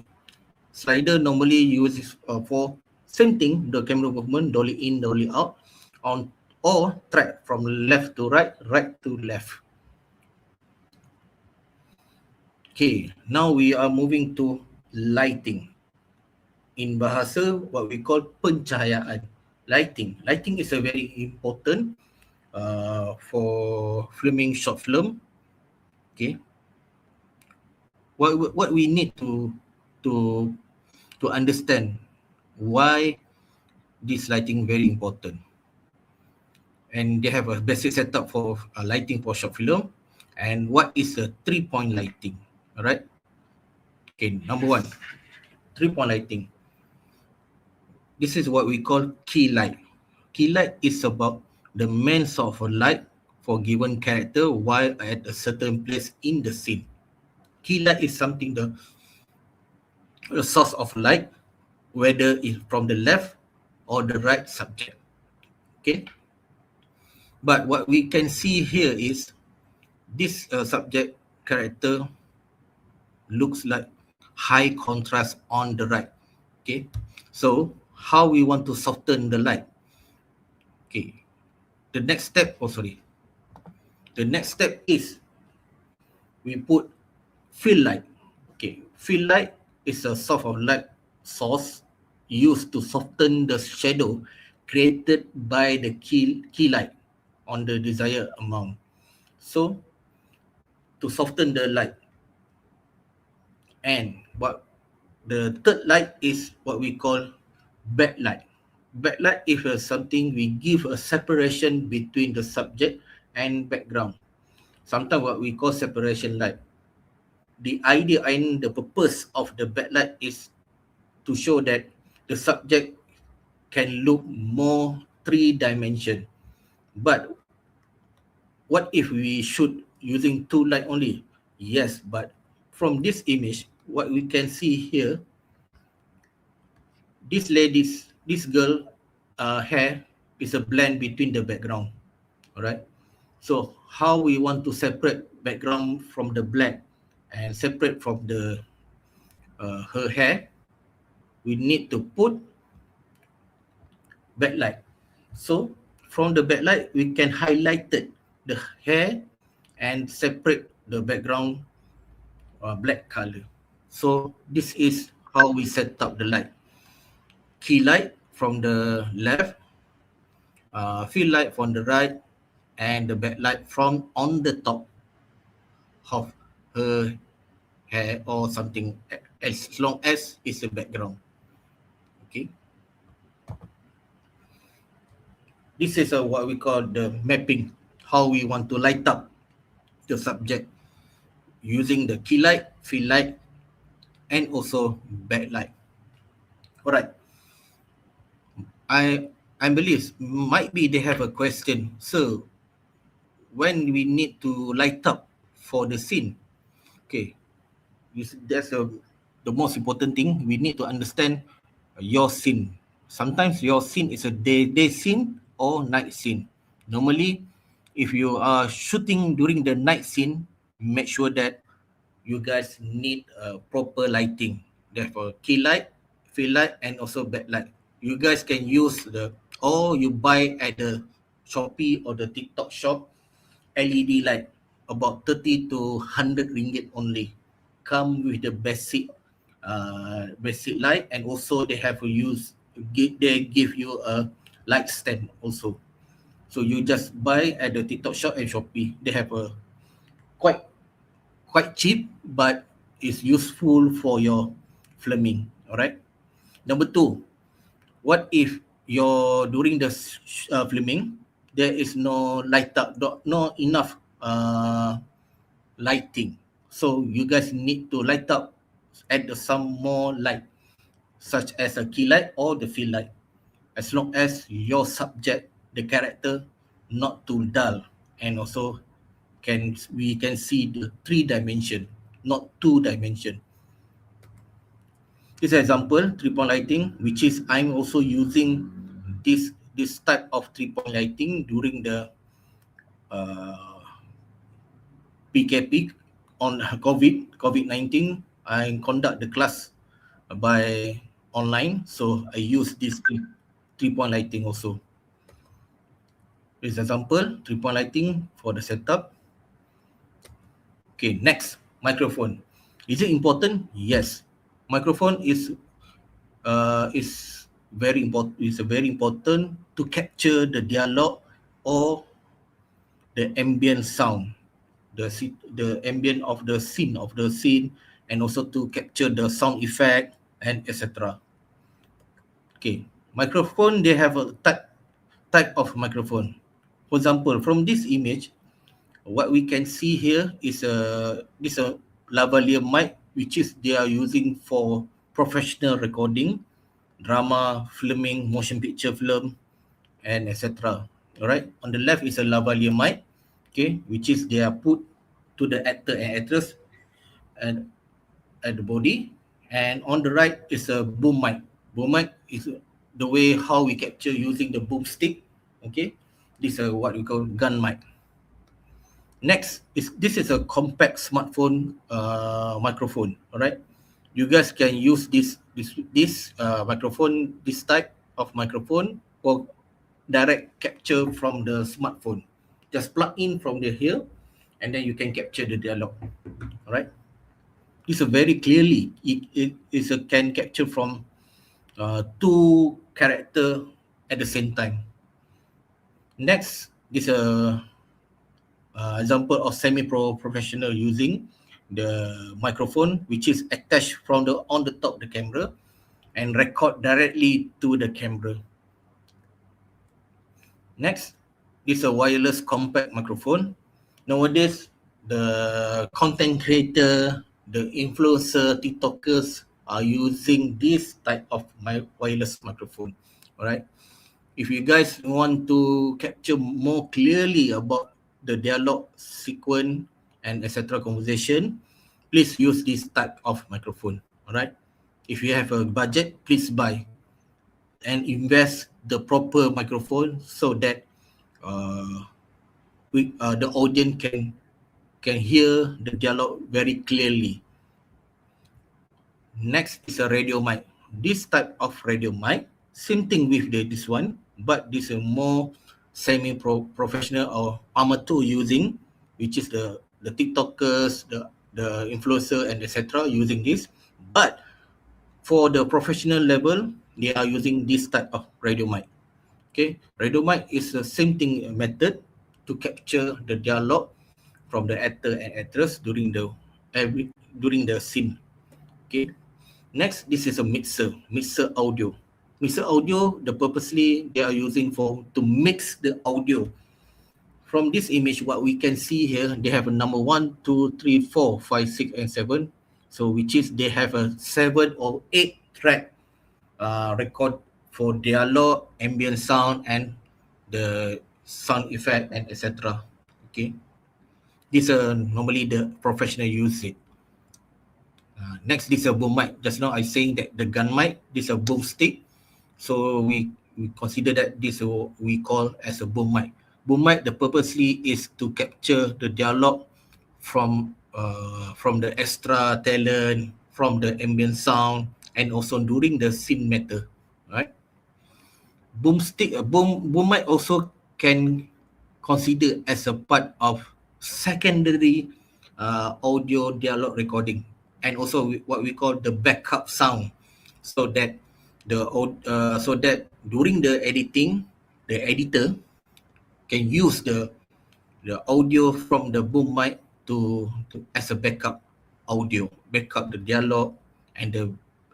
Slider normally uses for same thing, the camera movement, dolly in, dolly out, on or track from left to right, right to left. Okay, now we are moving to lighting. In bahasa, what we call pencahayaan. lighting. Lighting is a very important for filming short film. Okay, what we need to to understand why this lighting very important, and they have a basic setup for lighting for short film, and what is a 3-point lighting. All right. Okay, number one, 3-point lighting. This is what we call key light. Key light is about the main source of light for given character while at a certain place in the scene. Key light is something the source of light, whether it's from the left or the right subject. Okay, but what we can see here is this subject character looks like high contrast on the right. Okay, so how we want to soften the light? Okay, the next step, the next step is we put fill light. Okay, fill light is a source of light source used to soften the shadow created by the key light on the desired amount. So to soften the light, and what the third light is what we call backlight. Backlight is something we give a separation between the subject and background. Sometimes what we call separation light. The idea and the purpose of the backlight is to show that the subject can look more three-dimension. But what if we shoot using two light only? Yes, but from this image, what we can see here, this girl hair is a blend between the background. All right. So how we want to separate background from the black and separate from the her hair? We need to put backlight. So from the backlight, we can highlight the hair and separate the background black color. So this is how we set up the light. Key light from the left, fill light from the right, and the backlight from on the top of her hair or something, as long as it's a background. Okay. This is what we call the mapping, how we want to light up the subject using the key light, fill light, and also backlight. All right. I believe might be they have a question. So when we need to light up for the scene, okay, that's the most important thing. We need to understand your scene. Sometimes your scene is a day scene or night scene. Normally, if you are shooting during the night scene, make sure that you guys need proper lighting. Therefore, key light, fill light, and also backlight. You guys can use or you buy at the Shopee or the TikTok shop LED light, about 30 to 100 ringgit only. Come with the basic light, and also they have to they give you a light stand also. So you just buy at the TikTok shop and Shopee. They have a quite cheap, but it's useful for your filming. All right. Number two, what if you're during the filming, there is no light up, no enough lighting. So you guys need to light up, add some more light, such as a key light or the fill light, as long as your subject, the character, not too dull, and also we can see the 3-dimension, not 2-dimension. This example, 3-point lighting, which is I'm also using this type of 3-point lighting during the PKP on COVID-19. I conduct the class by online, so I use this 3-point lighting also. This example, 3-point lighting for the setup. Okay, next, microphone. Is it important? Yes. Microphone is It's very important to capture the dialogue or the ambient sound, the ambient of the scene, and also to capture the sound effect and etc. Okay, microphone, they have a type of microphone. For example, from this image, what we can see here is a lavalier mic, which is they are using for professional recording, drama, filming, motion picture film, and etc. All right. On the left is a lavalier mic, okay, which is they are put to the actor and actress and at the body, and on the right is a boom mic. Boom mic is the way how we capture using the boomstick. Okay, this is what we call gun mic. Next is this is a compact smartphone microphone. All right, you guys can use this microphone, this type of microphone for direct capture from the smartphone. Just plug in from the here, and then you can capture the dialogue. All right, this is very clearly it is a can capture from two character at the same time. Next is a example of semi-professional using the microphone, which is attached from the on the top of the camera and record directly to the camera. Next is a wireless compact microphone. Nowadays, the content creator, the influencer, TikTokers are using this type of wireless microphone. All right. If you guys want to capture more clearly about the dialogue sequence and etc. conversation, please use this type of microphone. All right. If you have a budget, please buy and invest the proper microphone so that the audience can hear the dialogue very clearly. Next is a radio mic. This type of radio mic, same thing with this one, but this is more semi-professional or amateur using, which is the TikTokers, the influencer and etc. using this. But for the professional level, they are using this type of radio mic. Okay, radio mic is the same thing method to capture the dialogue from the actor and actress during the scene. Okay. Next, this is a mixer audio. Mixer audio, the purposely they are using for to mix the audio. From this image, what we can see here, they have a number 1, 2, 3, 4, 5, 6, and 7. So which is they have a 7 or 8 track record for dialogue, ambient sound, and the sound effect and etc. Okay, these are normally the professional use it. Next, this is a boom mic. Just now I saying that the gun mic, this is a boom stick. So we consider that this we call as a boom mic. Boom mic, the purposely is to capture the dialogue from the extra talent, from the ambient sound, and also during the scene matter, right? Boom mic also can consider as a part of secondary audio dialogue recording, and also what we call the backup sound, so that during the editing, the editor can use the audio from the boom mic to as a backup audio, backup the dialogue and the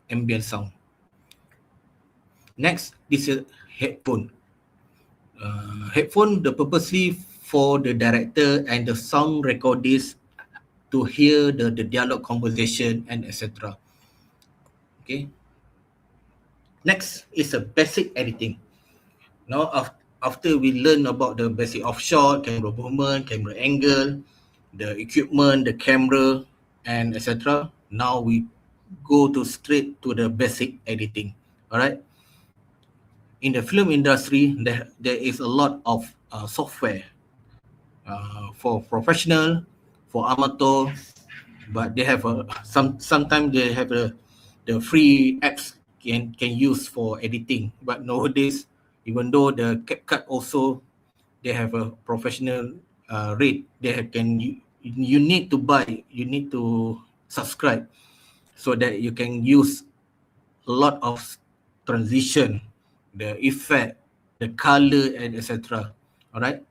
ambient sound. Next, this is headphone. Headphone, the purposely for the director and the sound recordist to hear the dialogue conversation and etc. Okay. Next is a basic editing. Now, after we learn about the basic offshot, camera movement, camera angle, the equipment, the camera, and etc. Now we go to straight to the basic editing. All right. In the film industry, there is a lot of software for professional, for amateur, but they have sometimes they have the free apps can use for editing. But nowadays, even though the CapCut also they have a professional rate, you need to buy, you need to subscribe so that you can use a lot of transition the effect, the color, and etc. All right.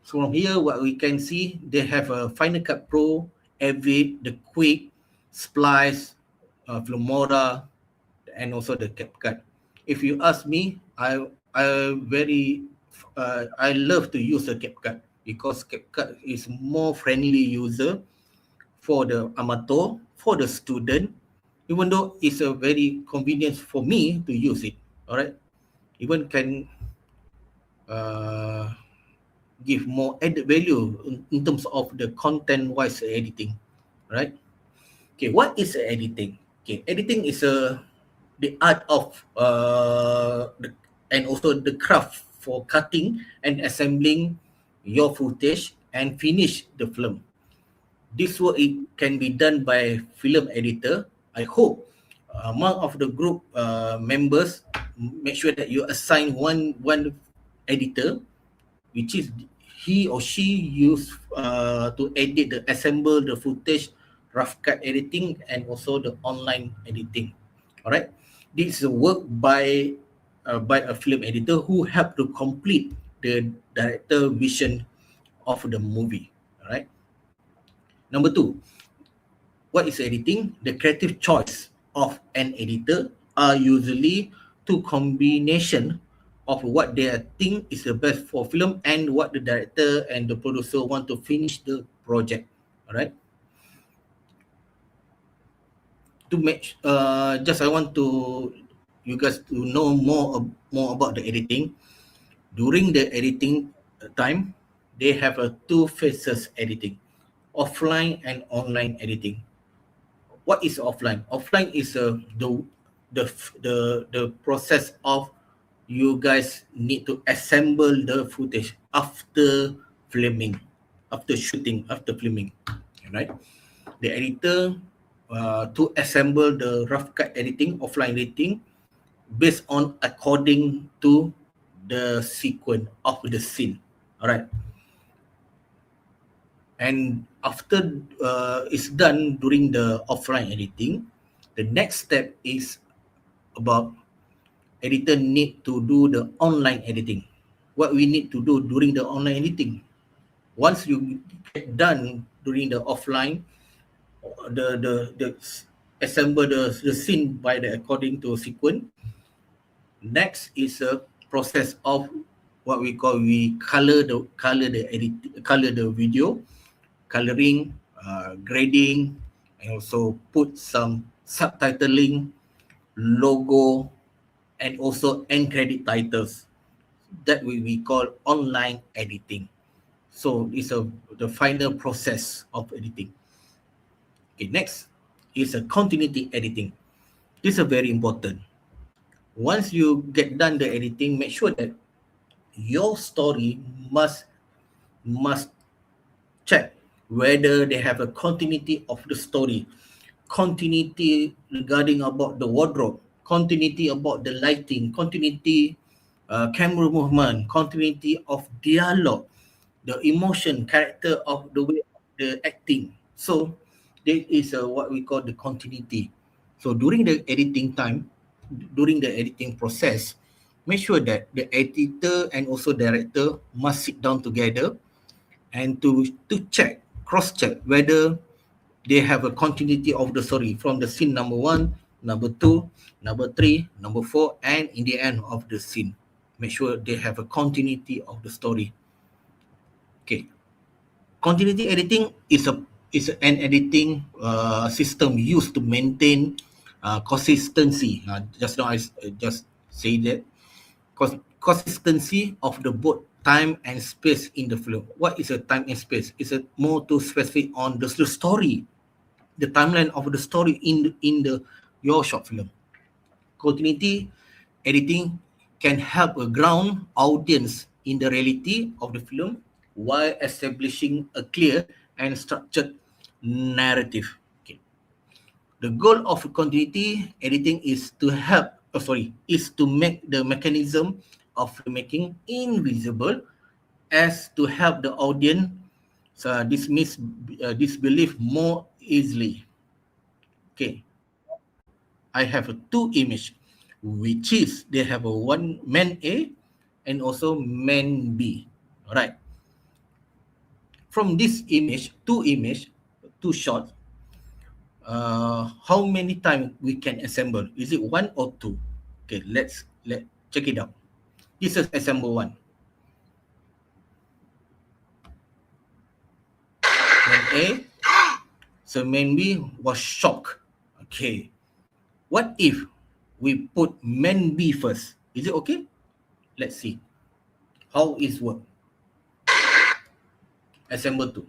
So from here, what we can see, they have a Final Cut Pro, Avid, the Quick, Splice, Filmora, and also the CapCut. If you ask me, I love to use the CapCut because CapCut is more friendly user for the amateur, for the student, even though it's a very convenient for me to use it. All right, even can uh, give more added value in terms of the content wise editing, right? Okay, what is editing? Okay, editing is the art of and also the craft for cutting and assembling your footage and finish the film. This work it can be done by film editor. I hope among of the group members, make sure that you assign one editor, which is he or she use to edit the assemble the footage, rough cut editing, and also the online editing. All right, this is a work by a film editor who help to complete the director vision of the movie. All right. Number two, what is editing? The creative choice of an editor are usually two combination of what they think is the best for film and what the director and the producer want to finish the project. All right. To make just I want to you guys to know more about the editing. During the editing time, they have a two phases editing, offline and online editing. What is offline? Offline is the process of you guys need to assemble the footage after filming, after shooting, after filming, right? The editor to assemble the rough cut editing, offline editing, based on according to the sequence of the scene. All right. And after it's done during the offline editing, the next step is about editor need to do the online editing. What we need to do during the online editing, once you get done during the offline, the assemble the scene by the according to sequence. Next is a process of what we color the video, coloring, grading, and also put some subtitling, logo, and also end credit titles. That we call online editing. So it's the final process of editing. Okay, next is a continuity editing. This is very important. Once you get done the editing, make sure that your story must check whether they have a continuity of the story, continuity regarding about the wardrobe, continuity about the lighting, continuity camera movement, continuity of dialogue, the emotion, character of the way of the acting. So this is what we call the continuity. So during the editing time, during the editing process, make sure that the editor and also director must sit down together and to check, cross check whether they have a continuity of the story from the scene number one, number two, number three, number four, and in the end of the scene. Make sure they have a continuity of the story. Okay. Continuity editing is an editing system used to maintain consistency. Just now just say that consistency of the both time and space in the film. What is a time and space? Is it more to specific on the story, the timeline of the story in the your short film. Continuity editing can help a ground audience in the reality of the film while establishing a clear and structured narrative. Okay. The goal of continuity editing is to is to make the mechanism of filmmaking invisible as to help the audience dismiss disbelief more easily. Okay, I have two images. which is they have a one man A and also man B. All right. From this image, two shots, how many times we can assemble? Is it one or two? Okay, let check it out. This is assemble one. Man A, so man B was shocked. Okay, what if we put man B first? Is it okay? Let's see how it work. Assemble two.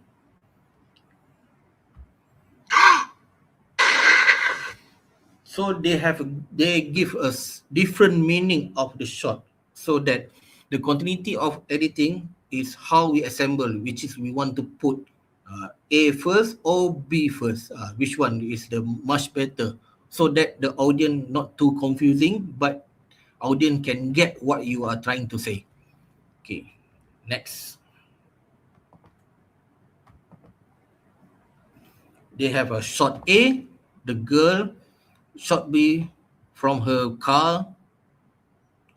So they give us different meaning of the shot, so that the continuity of editing is how we assemble, which is we want to put A first or B first, which one is the much better, so that the audience not too confusing, but audience can get what you are trying to say. Okay, next. They have a shot A, the girl, shot B from her car,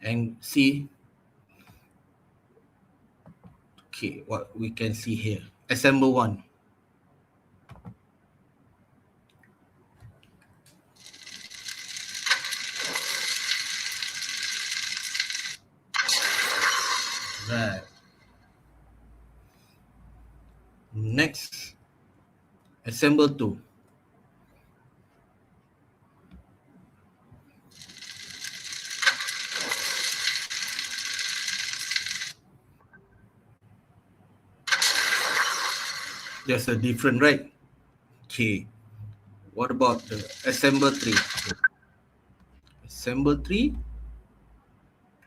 and see. Okay, what we can see here. Assemble one. Right. Next, assemble two. There's a different, right? Okay. What about the assemble three? Assemble three.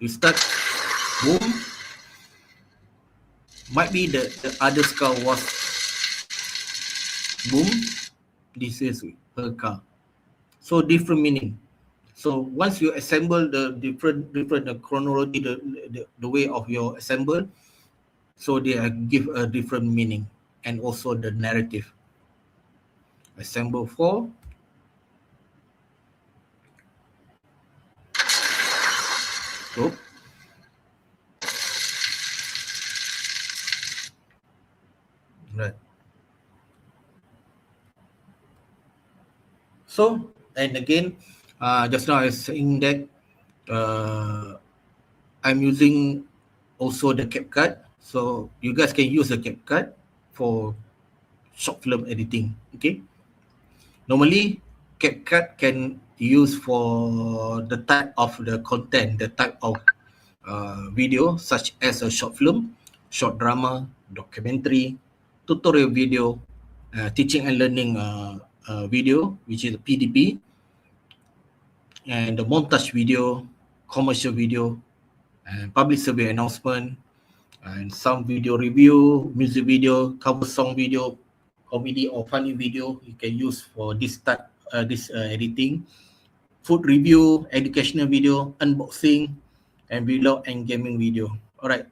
We start. Boom. Might be the other car was boom. This is her car. So different meaning. So once you assemble the different chronology, the way of your assemble, so they give a different meaning and also the narrative. Assemble four. So right. So, and again, just now I was saying that I'm using also the CapCut. So you guys can use the CapCut for short film editing. Okay. Normally, CapCut can use for the type of the content, the type of video, such as a short film, short drama, documentary, tutorial video, teaching and learning video, which is PDP, and the montage video, commercial video, and public survey announcement, and some video review, music video, cover song video, comedy or funny video. You can use for this type, editing. Food review, educational video, unboxing, and vlog and gaming video. All right.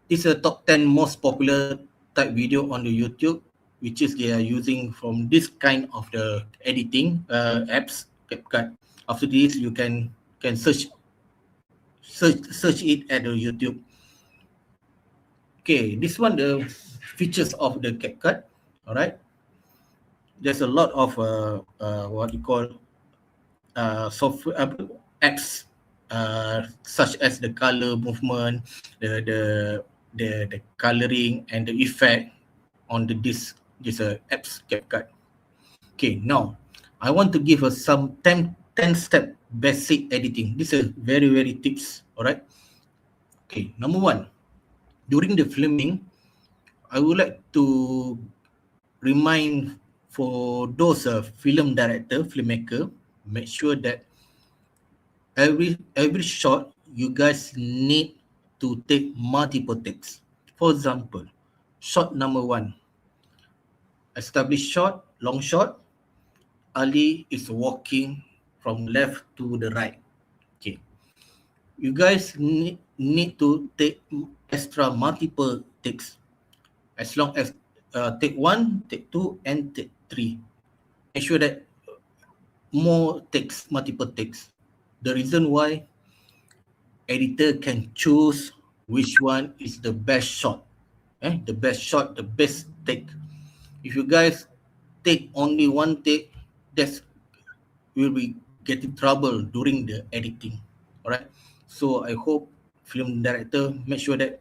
This is a top 10 most popular type video on the YouTube, which is they are using from this kind of the editing apps, CapCut. After this, you can search it at the YouTube. Okay, this one the features of the CapCut. All right, there's a lot of what you call software apps, such as the color movement, the coloring and the effect on this apps CapCut. Okay, now I want to give us some 10 step basic editing. This is very tips. All right. Okay, number one, during the filming, I would like to remind for those film director, filmmaker, make sure that every shot you guys need to take multiple takes. For example, shot number one, established shot, long shot. Ali is walking from left to the right. Okay, you guys need to take extra multiple takes, as long as take one, take two, and take three. Make sure that more takes, multiple takes. The reason why editor can choose which one is the best shot. The best shot, the best take. If you guys take only one take, that's will be getting trouble during the editing. Alright. So I hope film director make sure that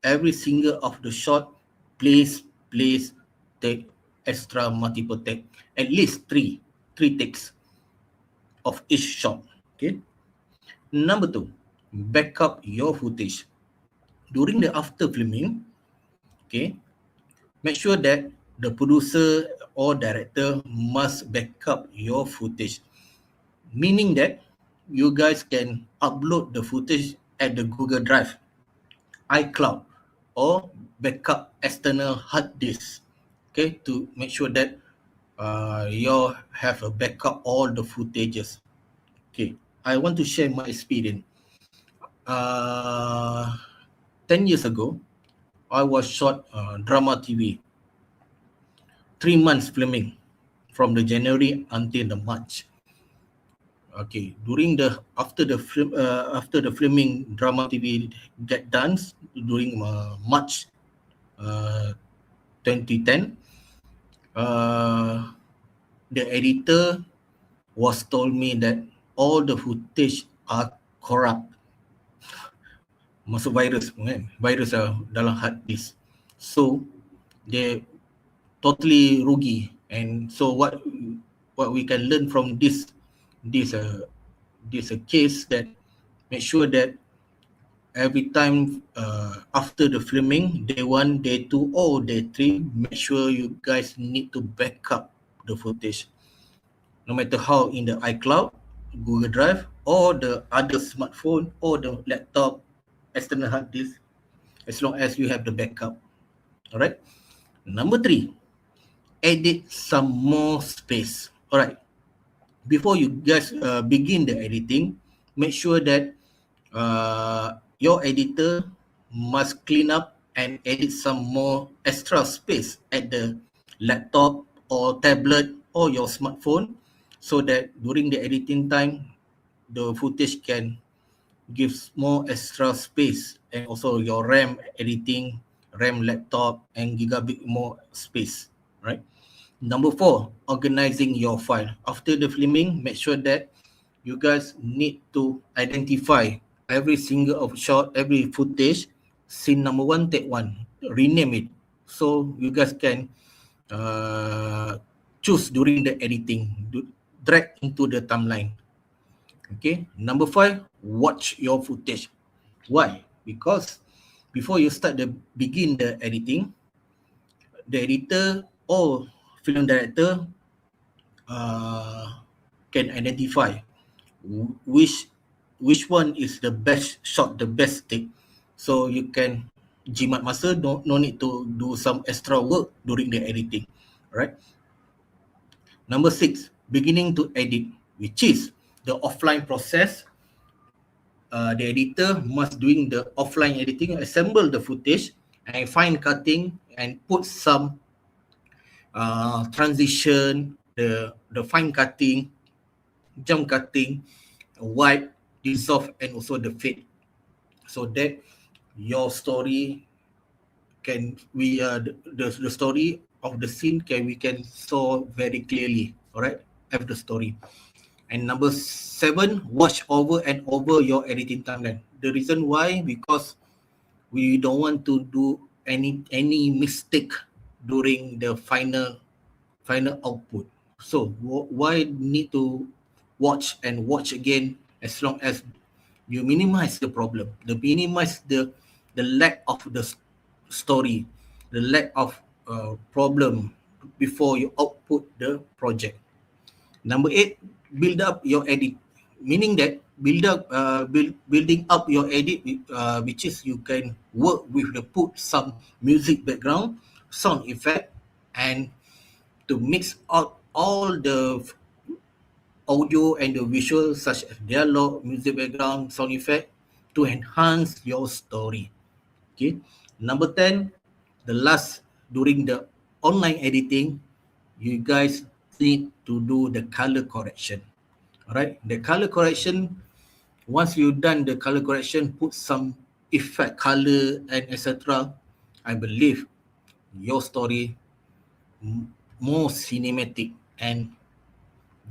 every single of the shot, please take extra multiple take, at least three takes of each shot. Okay. Number two, backup your footage during the after filming. Okay, make sure that the producer or director must backup your footage, meaning that you guys can upload the footage at the Google Drive, iCloud, or backup external hard disk. Okay, to make sure that you have a backup all the footages. Okay, I want to share my experience. Uh, 10 years ago, I was shot drama TV, 3 months filming from the January until the March. Okay, during the after the filming drama TV get done during March 2010, the editor was told me that all the footage are corrupt. Masuk virus kan, virus dalam hard disk. So they totally rugi. And so what we can learn from this case, that make sure that every time after the filming, day 1, day 2, or day 3, make sure you guys need to back up the footage, no matter how, in the iCloud, Google Drive, or the other smartphone, or the laptop external hard disk, as long as you have the backup. All right. Number 3, edit some more space. All right. Before you guys begin the editing, make sure that your editor must clean up and edit some more extra space at the laptop or tablet or your smartphone, so that during the editing time, the footage can give more extra space, and also your RAM editing, RAM laptop, and gigabit more space, right? Number 4, organizing your file. After the filming, make sure that you guys need to identify every single of shot, every footage, scene number 1, take 1, rename it, so you guys can choose during the editing, drag into the timeline. Okay, number 5, watch your footage. Why? Because before you start begin the editing, the editor or film director can identify which one is the best shot, the best take. So you can jimat masa, no need to do some extra work during the editing, right? Number 6, beginning to edit, which is the offline process. The editor must doing the offline editing, assemble the footage and fine cutting and put some transition, the fine cutting, jump cutting, wipe, dissolve, and also the fade, so that your story can the story of the scene we can saw very clearly. All right, have the story. And number 7, watch over and over your editing timeline. The reason why, because we don't want to do any mistake during the final output. So why need to watch and watch again, as long as you minimize the problem, minimize the lack of the story, the lack of problem before you output the project. Number 8, build up your edit, meaning that building up your edit, which is you can work with the put some music background, sound effect, and to mix out all the audio and the visual, such as dialogue, music background, sound effect, to enhance your story. Okay. Number 10, the last, during the online editing, you guys need to do the color correction. All right. The color correction Once you done the color correction, put some effect, color and etc. I believe your story more cinematic and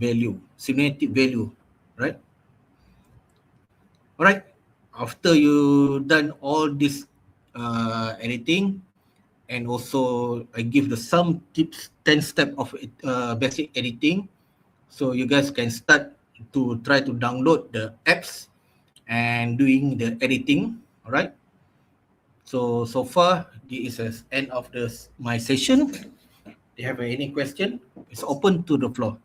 cinematic value, right? All right. After you done all this editing, and also I give the some tips, 10 step of basic editing, so you guys can start to try to download the apps and doing the editing. All right. So far this is end of my session. Do you have any question? It's open to the floor.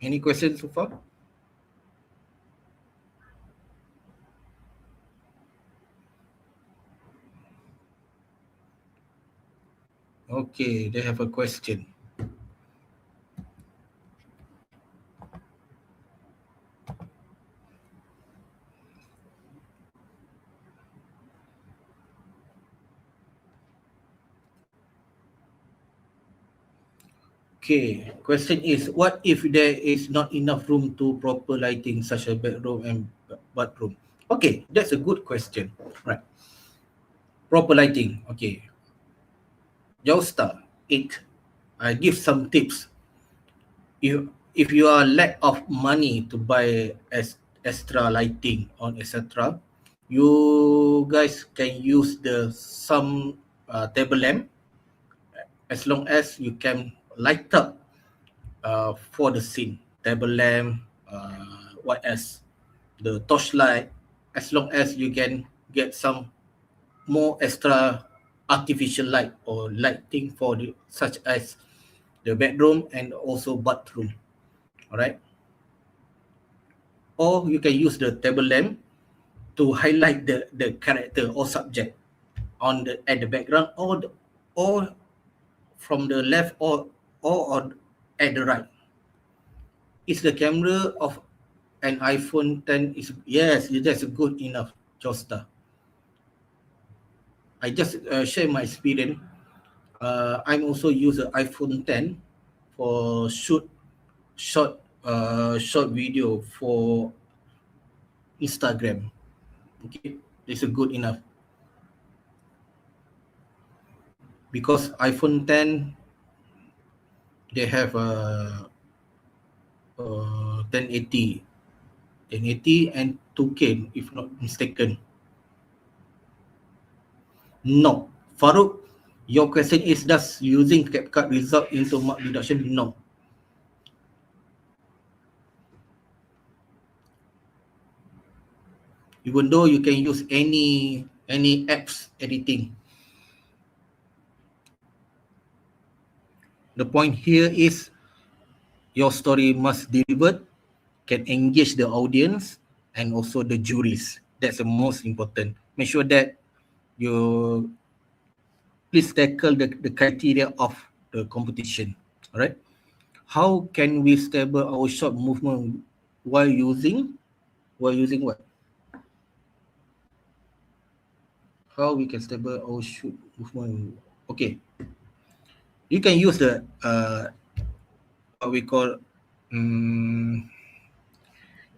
Any questions so far? Okay, they have a question. Okay, question is, what if there is not enough room to proper lighting such as bedroom and bathroom? Okay, that's a good question. Right. Proper lighting. Okay. Josta, I give some tips. If you are lack of money to buy extra lighting on etc., you guys can use the some table lamp, as long as you can light up for the scene. Table lamp, what else? The torchlight, as long as you can get some more extra artificial light or lighting for the such as the bedroom and also bathroom. All right. Or you can use the table lamp to highlight the character or subject on the at the background, or from the left, or at the right. Is the camera of an iPhone 10 is, yes, that's good enough, Josta. I just share my experience. I'm also use the iPhone 10 for short video for Instagram. Okay, it's a good enough because iPhone 10 they have a 1080 and 2K if not mistaken. No, Farouk, your question is, does using CapCut result into mark reduction? No. Even though you can use any apps editing. The point here is your story must deliver, can engage the audience and also the juries. That's the most important. Make sure that you please tackle the criteria of the competition. All right. How can we stable our shot movement while using what? How we can stable our shoot movement? Okay, you can use the what we call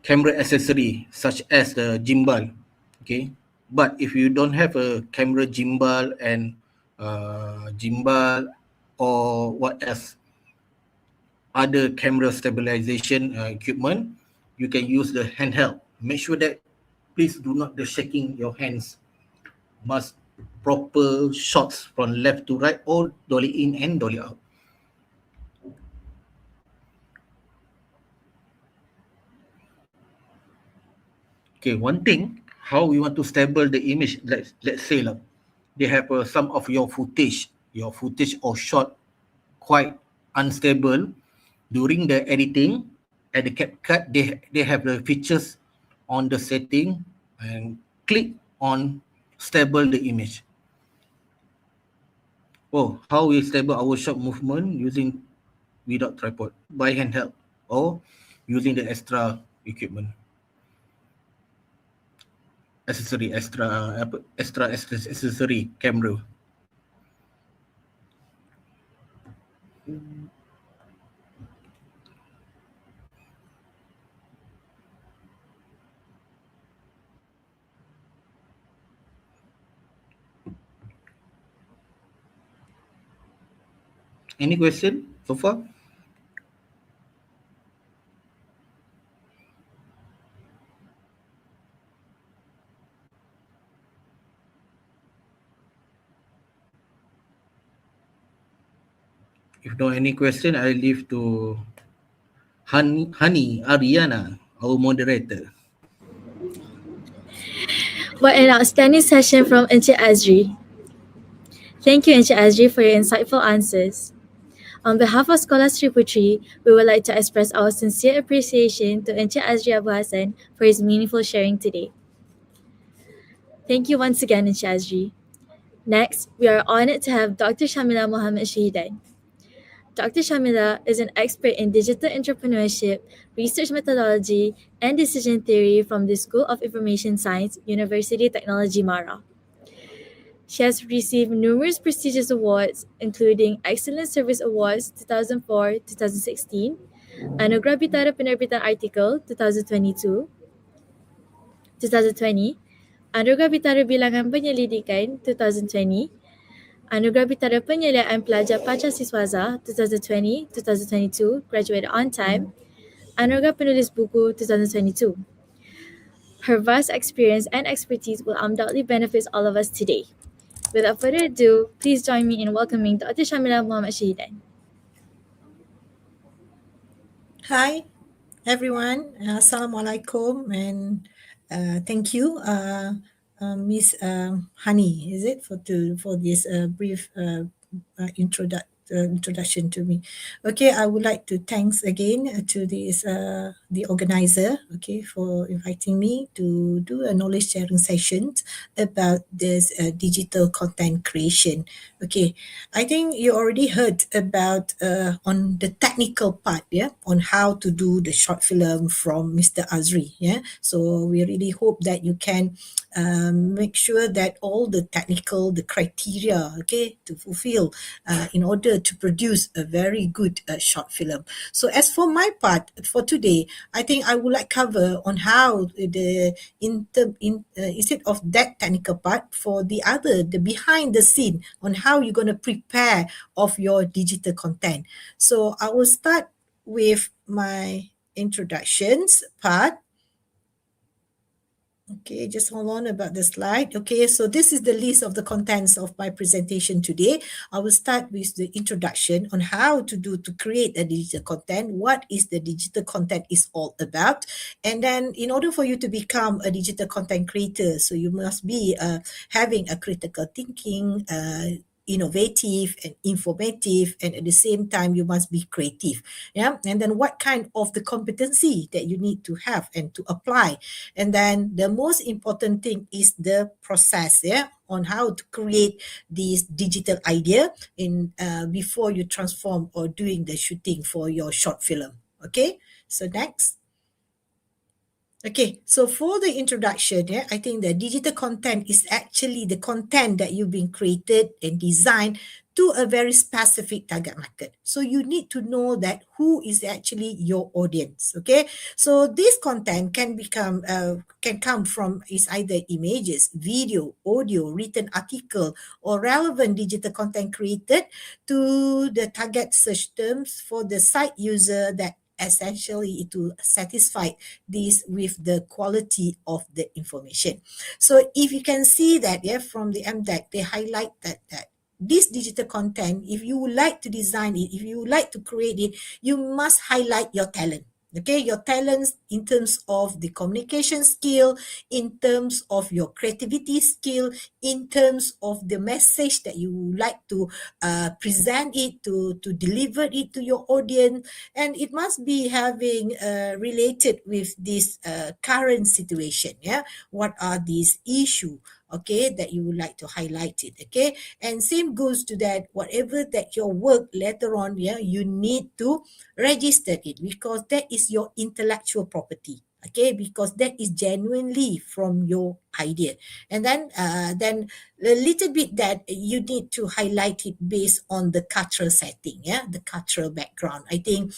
camera accessory such as the gimbal. Okay, but if you don't have a camera gimbal and gimbal or what else, other camera stabilization equipment, you can use the handheld. Make sure that please do not the shaking your hands. Must proper shots from left to right or dolly in and dolly out. Okay, one thing, how we want to stable the image, let's say lah, they have some of your footage or shot quite unstable during the editing. At the CapCut, they have the features on the setting and click on stable the image. Oh, how we stable our shot movement using without tripod by handheld or using the extra equipment, accessory, extra accessory camera. Any question so far? If no any question, I leave to Honey Ariana, our moderator. What an outstanding session from Encik Azri. Thank you, Encik Azri, for your insightful answers. On behalf of Scholar Sri Putri, we would like to express our sincere appreciation to Encik Azri Abu Hassan for his meaningful sharing today. Thank you once again, Encik Azri. Next, we are honored to have Dr. Shamila Muhammad Shahidan. Dr. Shamila is an expert in digital entrepreneurship, research methodology, and decision theory from the School of Information Science, University Technology Mara. She has received numerous prestigious awards, including Excellent Service Awards 2004-2016, Anugerah Bintara Penerbitan Artikel 2020, Anugerah Bintara Bilangan Penyelidikan 2020, Anugerah Bintara Penyeliaan Pelajar Pacar Siswaza 2020-2022, graduated on time, Anugerah Penulis Buku 2022. Her vast experience and expertise will undoubtedly benefit all of us today. Without further ado, please join me in welcoming Dr. Shamila Muhammad Shahidan. Hi, everyone. Assalamualaikum, and thank you, Miss Hani. Is it for this brief introduction to me? Okay, I would like to thanks again to the organizer. Okay, for inviting me to do a knowledge sharing session about this digital content creation. Okay, I think you already heard about on the technical part, yeah, on how to do the short film from Mr. Azri, yeah. So we really hope that you can make sure that all the technical, the criteria, okay, to fulfill in order to produce a very good short film. So as for my part for today, I think I would like cover on how instead of that technical part, for the behind the scene on how you're going to prepare of your digital content. So I will start with my introductions part. Okay, just hold on about the slide. Okay, so this is the list of the contents of my presentation today. I will start with the introduction on how to create a digital content, what is the digital content is all about. And then in order for you to become a digital content creator, so you must be having a critical thinking, innovative and informative, and at the same time you must be creative, yeah. And then what kind of the competency that you need to have and to apply, and then the most important thing is the process, yeah, on how to create this digital idea in before you transform or doing the shooting for your short film. Okay, so next. Okay, so for the introduction, yeah, I think the digital content is actually the content that you've been created and designed to a very specific target market. So you need to know that who is actually your audience. Okay, so this content can come from is either images, video, audio, written article, or relevant digital content created to the target search terms for the site user that essentially it will satisfy this with the quality of the information. So if you can see that, yeah, from the MDEC, they highlight that this digital content, if you would like to design it, if you would like to create it, you must highlight your talent. Okay, your talents in terms of the communication skill, in terms of your creativity skill, in terms of the message that you would like to present it to deliver it to your audience, and it must be having related with this current situation. Yeah, what are these issues? Okay, that you would like to highlight it. Okay, and same goes to that, whatever that your work later on, yeah, you need to register it, because that is your intellectual property. Okay, because that is genuinely from your idea. And then a little bit that you need to highlight it based on the cultural setting, the cultural background. I think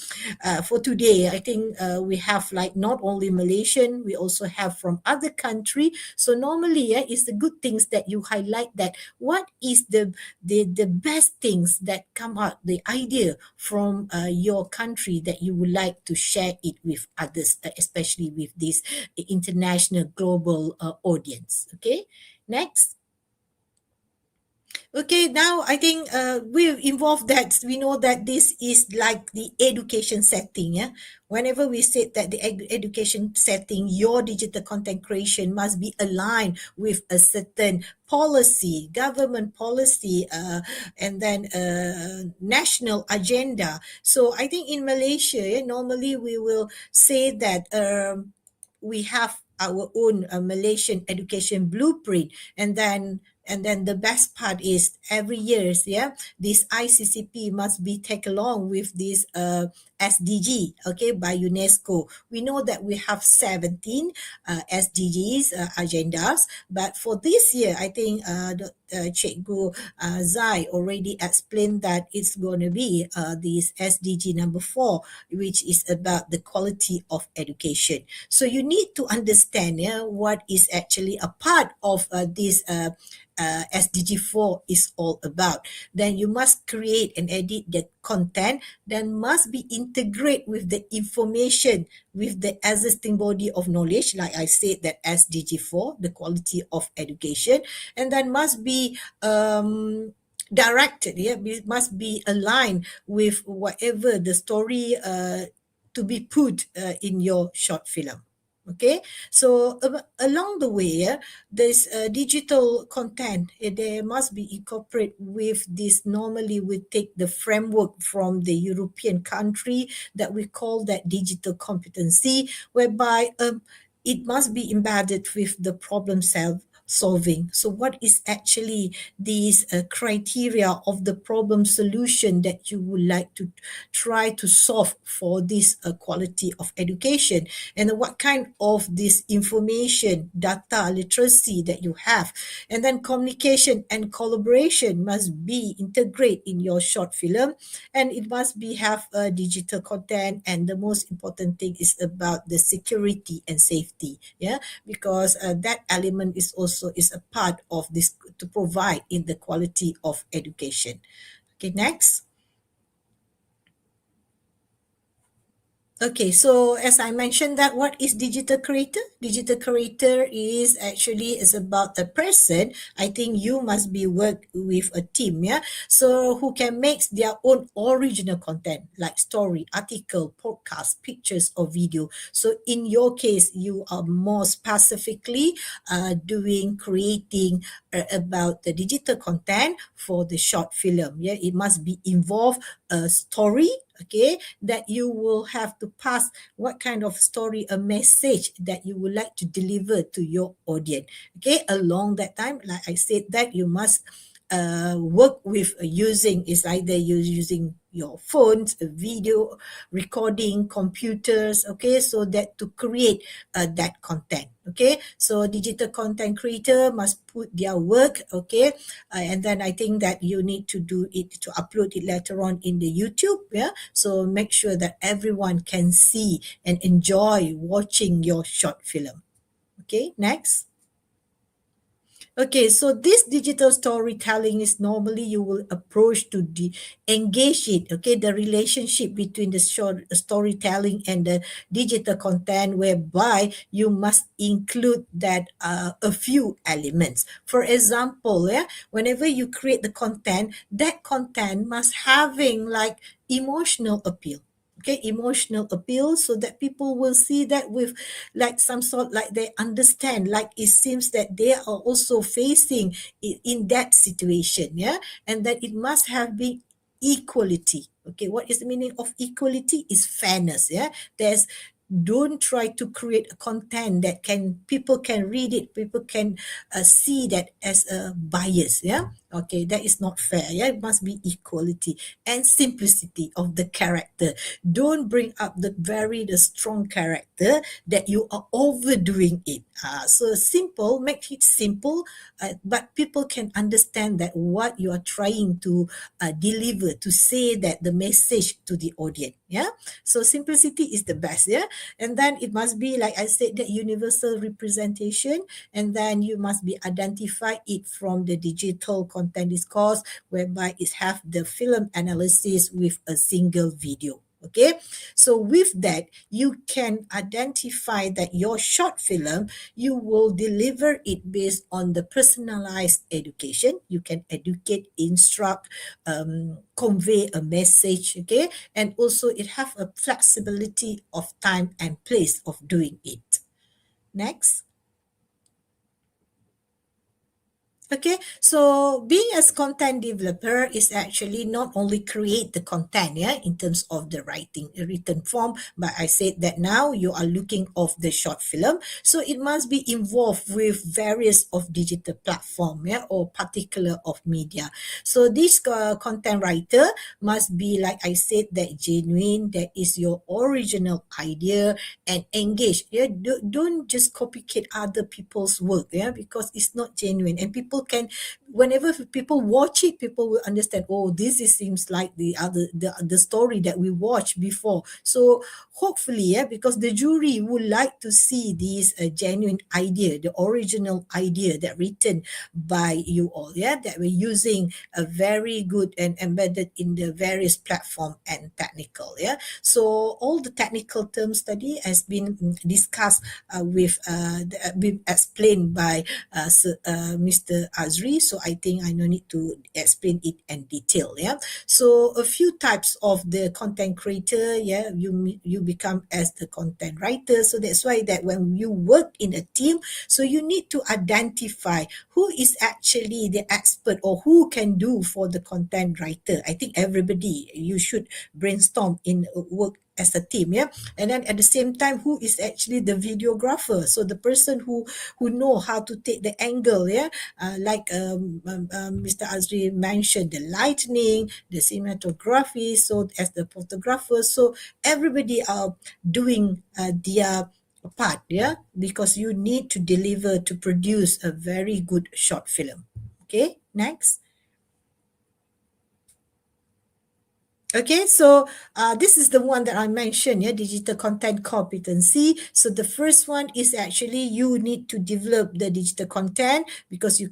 for today, I think we have like not only Malaysian, we also have from other country. So normally, it's the good things that you highlight, that what is the best things that come out, the idea from your country that you would like to share it with others, especially with this international global audience. Okay, next. Okay, now I think we've involved that. We know that this is like the education setting. Yeah, whenever we say that the education setting, your digital content creation must be aligned with a certain policy, government policy, and then national agenda. So I think in Malaysia, normally we will say that we have our own Malaysian education blueprint, and then the best part is every year, this ICCP must be taken along with this SDG, okay, by UNESCO. We know that we have 17 SDGs agendas, but for this year, I think Cikgu Zai already explained that it's going to be this SDG number 4, which is about the quality of education. So you need to understand what is actually a part of this SDG 4 is all about. Then you must create and edit the content, then must be integrate with the information with the existing body of knowledge, like I said, that SDG 4, the quality of education, and then must be directed, must be aligned with whatever the story to be put in your short film. Okay, so along the way, there's digital content. There must be incorporated with this. Normally, we take the framework from the European country that we call that digital competency, whereby it must be embedded with the problem solving. So what is actually these criteria of the problem solution that you would like to try to solve for this quality of education, and what kind of this information, data literacy that you have, and then communication and collaboration must be integrated in your short film, and it must be have digital content, and the most important thing is about the security and safety, because that element is also is a part of this to provide in the quality of education. Okay, next. Okay, so as I mentioned, that what is digital creator? Digital creator is actually is about a person. I think you must be work with a team, so who can make their own original content like story, article, podcast, pictures, or video. So in your case, you are more specifically creating about the digital content for the short film. It must be involve a story, okay, that you will have to pass what kind of story, a message that you would like to deliver to your audience. Okay, along that time, like I said, that you must work with using, is either using your phones, video recording, computers, okay, so that to create that content. Okay, so digital content creator must put their work, okay, and then I think that you need to do it, to upload it later on in the YouTube, so make sure that everyone can see and enjoy watching your short film. Okay, next. Okay, so this digital storytelling is normally you will approach to engage it, okay, the relationship between the short storytelling and the digital content, whereby you must include that a few elements. For example, whenever you create the content, that content must having like emotional appeal. Okay, emotional appeal, so that people will see that with like some sort, like they understand, like it seems that they are also facing in that situation, and that it must have been equality. Okay, what is the meaning of equality? Is fairness. There's, don't try to create a content that can people can read it, people can see that as a bias. Okay, that is not fair. Yeah, it must be equality and simplicity of the character. Don't bring up the strong character that you are overdoing it. So simple, make it simple, but people can understand that what you are trying to deliver, to say that the message to the audience. Yeah, so simplicity is the best. Yeah, and then it must be, like I said, that universal representation, and then you must be identify it from the digital content discourse, whereby it have the film analysis with a single video. Okay, so with that, you can identify that your short film, you will deliver it based on the personalized education. You can educate, instruct, convey a message. Okay, and also it have a flexibility of time and place of doing it. Next. Okay, so being as content developer is actually not only create the content, yeah, in terms of the written form, but I said that now you are looking of the short film, so it must be involved with various of digital platform, yeah, or particular of media. So this content writer must be, like I said, that genuine, that is your original idea, and engage. Yeah, don't just copycat other people's work, yeah, because it's not genuine, and people can, whenever people watch it, people will understand, oh, this is seems like the story that we watched before. So hopefully, yeah, because the jury would like to see this genuine idea, the original idea that written by you all, yeah, that we're using a very good and embedded in the various platform and technical, yeah. So all the technical term study has been discussed been explained by Mr. Azri. So I think I no need to explain it in detail. Yeah. So a few types of the content creator. Yeah, you become as the content writer. So that's why that when you work in a team, so you need to identify who is actually the expert or who can do for the content writer. I think everybody, you should brainstorm in work as a team, yeah. And then at the same time, who is actually the videographer, so the person who know how to take the angle, yeah, like Mr. Azri mentioned, the lightning, the cinematography, so as the photographer, so everybody are doing their part, yeah, because you need to deliver, to produce a very good short film. Okay, next. Okay, so this is the one that I mentioned, yeah, digital content competency. So the first one is actually you need to develop the digital content, because you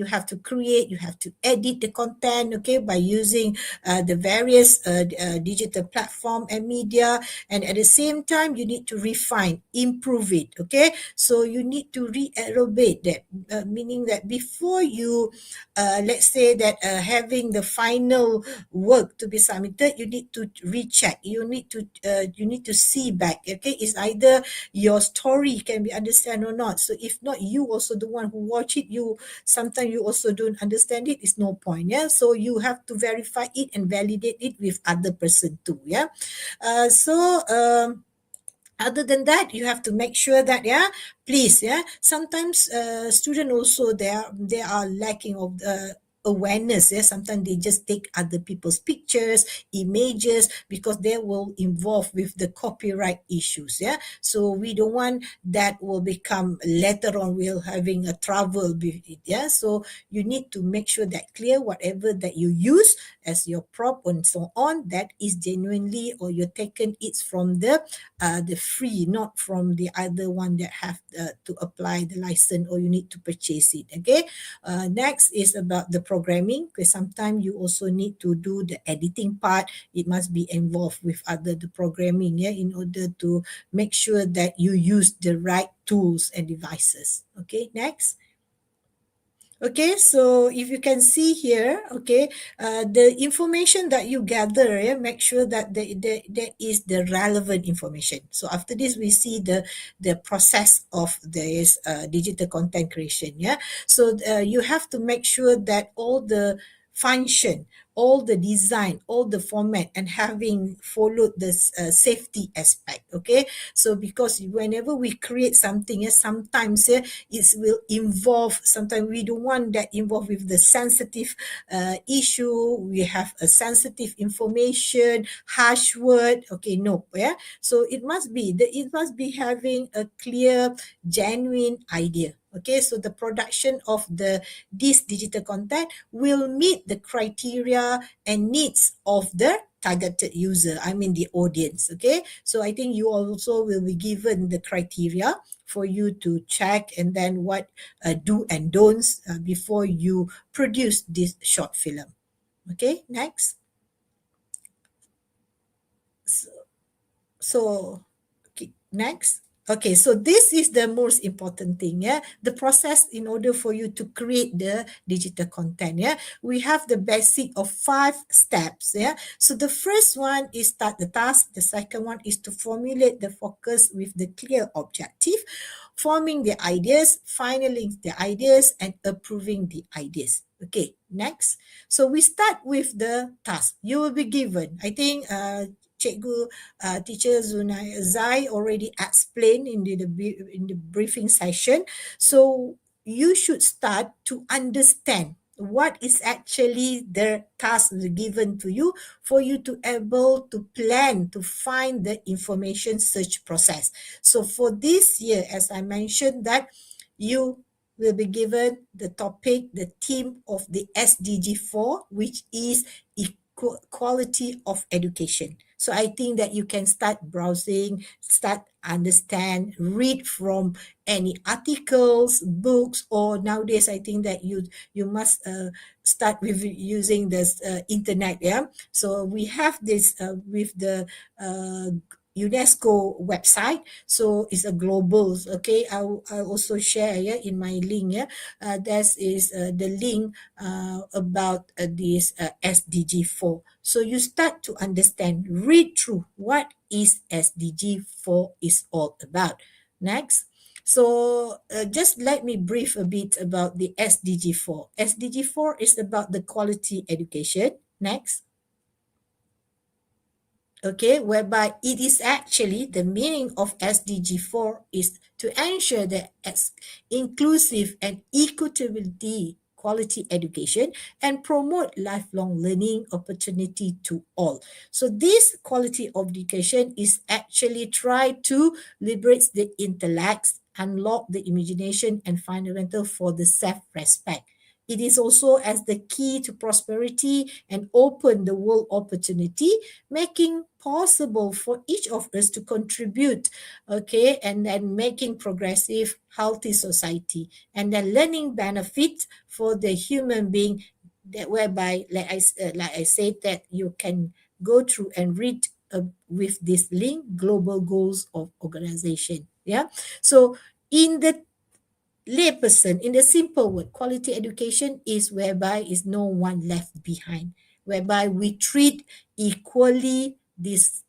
have to create, you have to edit the content, okay, by using the various digital platform and media, and at the same time you need to refine, improve it, okay. So you need to re-aerobate that, meaning that before you let's say that having the final work to be submitted, you need to recheck, you need to see back, okay, is either your story can be understand or not. So if not, you also the one who watch it, you sometimes you also don't understand it, it's no point, yeah. So you have to verify it and validate it with other person too, yeah. Other than that, you have to make sure that, yeah, please, yeah, sometimes student also, they are lacking of the awareness, yeah. Sometimes they just take other people's pictures, images, because they will involve with the copyright issues, yeah. So we don't want that will become later on we're having a trouble with it, yeah. So you need to make sure that clear whatever that you use as your prop and so on, that is genuinely, or you're taken it's from the free, not from the other one that have to apply the license, or you need to purchase it, okay. Next is about the programming, because sometimes you also need to do the editing part. It must be involved with the programming, yeah, in order to make sure that you use the right tools and devices. Okay, next. Okay, so if you can see here, okay, the information that you gather, yeah, make sure that that is the relevant information. So after this, we see the process of this digital content creation. Yeah, so you have to make sure that all the function, all the design, all the format, and having followed the safety aspect. Okay, so because whenever we create something, sometimes it will involve, sometimes we don't want that involved with the sensitive issue, we have a sensitive information, harsh word. Okay, no, so it must be having a clear, genuine idea. Okay, so the production of this digital content will meet the criteria and needs of the targeted user, I mean the audience. Okay, so I think you also will be given the criteria for you to check, and then what do and don'ts before you produce this short film. Okay, next. So okay, next. Okay, so this is the most important thing, the process in order for you to create the digital content. We have the basic of 5 steps. So the first one is start the task. The second one is to formulate the focus with the clear objective, forming the ideas, finalizing the ideas, and approving the ideas. Okay, next. So we start with the task. You will be given, I think Cikgu, teacher Zai already explained in the briefing session. So you should start to understand what is actually the task given to you, for you to able to plan to find the information search process. So for this year, as I mentioned, that you will be given the topic, the theme of the SDG 4, which is quality of education. So I think that you can start browsing, start understand, read from any articles, books, or nowadays I think that you must start with using this internet. So we have this with the UNESCO website. So it's a global. Okay, I'll also share in my link. That is the link about this SDG 4. So you start to understand, read through what is SDG 4 is all about. Next. So just let me brief a bit about the SDG 4. SDG 4 is about the quality education. Next. Okay, whereby it is actually the meaning of SDG 4 is to ensure that inclusive and equitability quality education and promote lifelong learning opportunity to all. So this quality of education is actually try to liberate the intellect, unlock the imagination, and fundamental for the self-respect. It is also as the key to prosperity and open the world opportunity, making possible for each of us to contribute, okay, and then making progressive, healthy society, and then learning benefits for the human being, that whereby, like I said, that you can go through and read with this link, global goals of organization. So in the layperson, in the simple word, quality education is whereby is no one left behind, whereby we treat equally this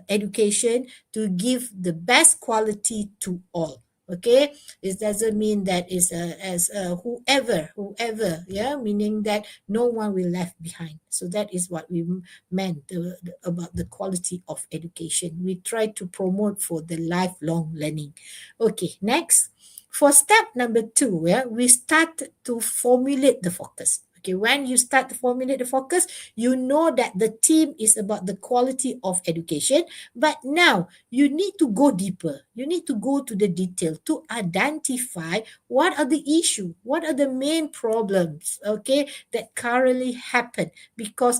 education to give the best quality to all. Okay, it doesn't mean that it's as whoever, meaning that no one will left behind. So that is what we meant about the quality of education. We try to promote for the lifelong learning. Okay, next. For step number 2, we start to formulate the focus. Okay, when you start to formulate the focus, you know that the theme is about the quality of education, but now you need to go deeper. You need to go to the detail to identify what are the issue, what are the main problems, okay, that currently happen, because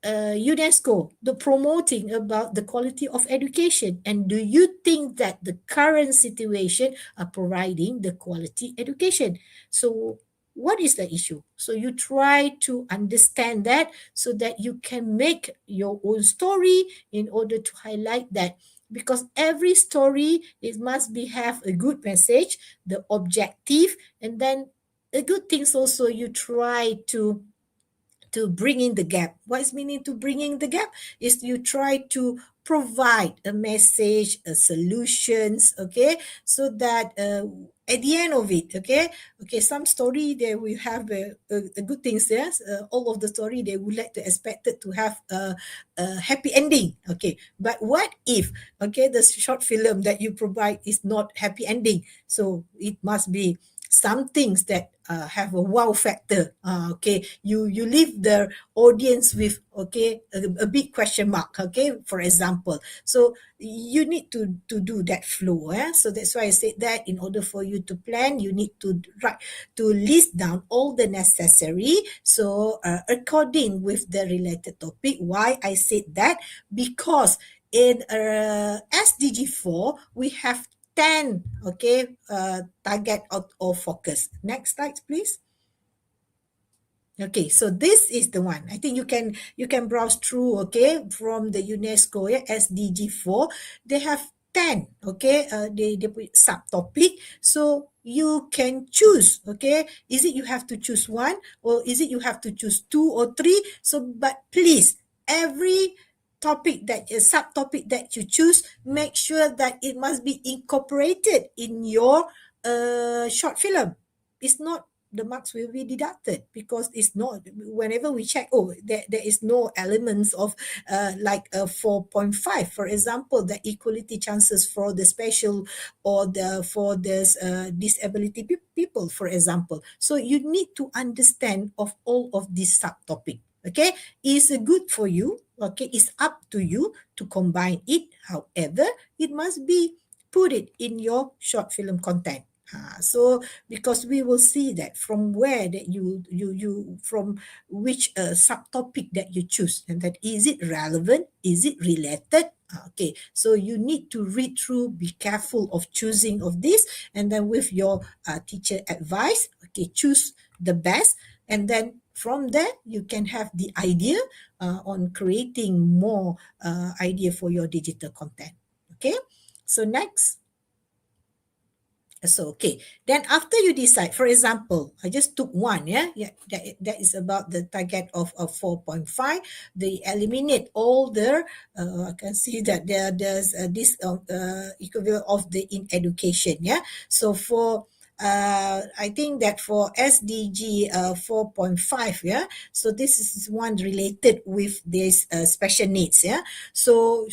UNESCO, the promoting about the quality of education. And do you think that the current situation are providing the quality education? So what is the issue? So you try to understand that so that you can make your own story in order to highlight that, because every story it must be have a good message, the objective, and then the good things also you try to to bringing the gap. What is meaning to bringing the gap? Is you try to provide a message, a solutions, okay, so that at the end of it, okay, some story they will have a good things, yes. All of the story they would like to expect it to have a happy ending, okay. But what if, okay, the short film that you provide is not happy ending? So it must be some things that have a wow factor. Okay, you leave the audience with, okay, a big question mark, okay, for example. So you need to do that flow, so that's why I said that in order for you to plan, you need to write, to list down all the necessary, so according with the related topic. Why I said that? Because in SDG 4 we have 10, okay, target or focus. Next slide, please. Okay, so this is the one. I think you can browse through, okay, from the UNESCO, SDG 4. They have 10, okay, they put subtopic. So you can choose, okay. Is it you have to choose one, or is it you have to choose two or three? So, but please, every topic that a subtopic that you choose, make sure that it must be incorporated in your short film. It's not, the marks will be deducted, because it's not, whenever we check, oh, there is no elements of like a 4.5, for example, the equality chances for the special or the for this disability people, for example. So you need to understand of all of these subtopic, okay. Is good for you, okay, it's up to you to combine it. However, it must be put it in your short film content. So because we will see that from where that you from which subtopic that you choose, and that is it relevant, is it related. Okay, so you need to read through, be careful of choosing of this, and then with your teacher advice, okay, choose the best, and then from there you can have the idea on creating more idea for your digital content. Okay, so next. So, okay. Then after you decide, for example, I just took one, that is about the target of 4.5. They eliminate all the, I can see that there's this equivalent of the in education, So for, I think that for SDG 4.5, so this is one related with this special needs, So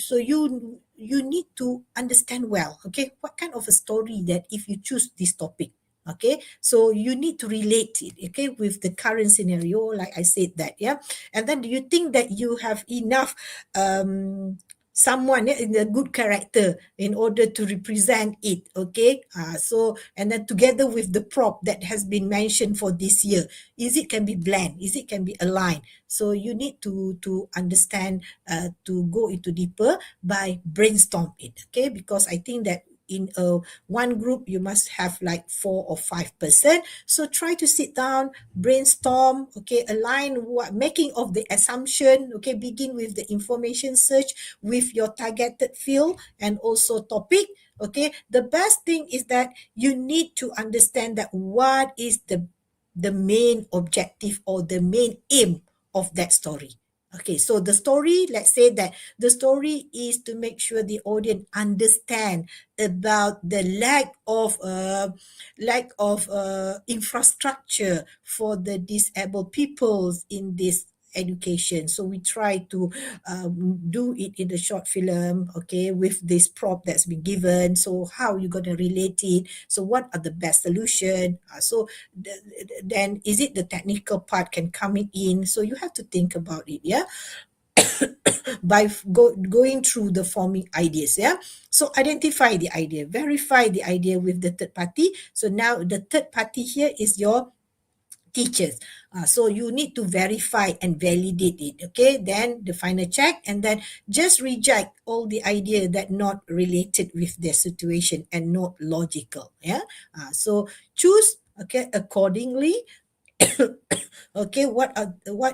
you need to understand well, okay, what kind of a story that if you choose this topic, okay, so you need to relate it, okay, with the current scenario, like I said that, and then do you think that you have enough someone in a good character in order to represent it, okay, so and then together with the prop that has been mentioned for this year, is it can be blend, is it can be aligned. So you need to understand, to go into deeper by brainstorm it, okay, because I think that in one group you must have like 4 or 5%. So try to sit down, brainstorm, okay, align what making of the assumption, okay, begin with the information search with your targeted field and also topic. Okay, the best thing is that you need to understand that what is the main objective or the main aim of that story. Okay, so the story, let's say that the story is to make sure the audience understand about the lack of infrastructure for the disabled peoples in this education. So we try to do it in the short film, okay, with this prop that's been given. So how you going to relate it? So what are the best solution? So then is it the technical part can come in? So you have to think about it, by going through the forming ideas, So identify the idea, verify the idea with the third party. So now the third party here is your teachers. So you need to verify and validate it, okay? Then the final check, and then just reject all the idea that not related with their situation and not logical, so choose, okay, accordingly. Okay, what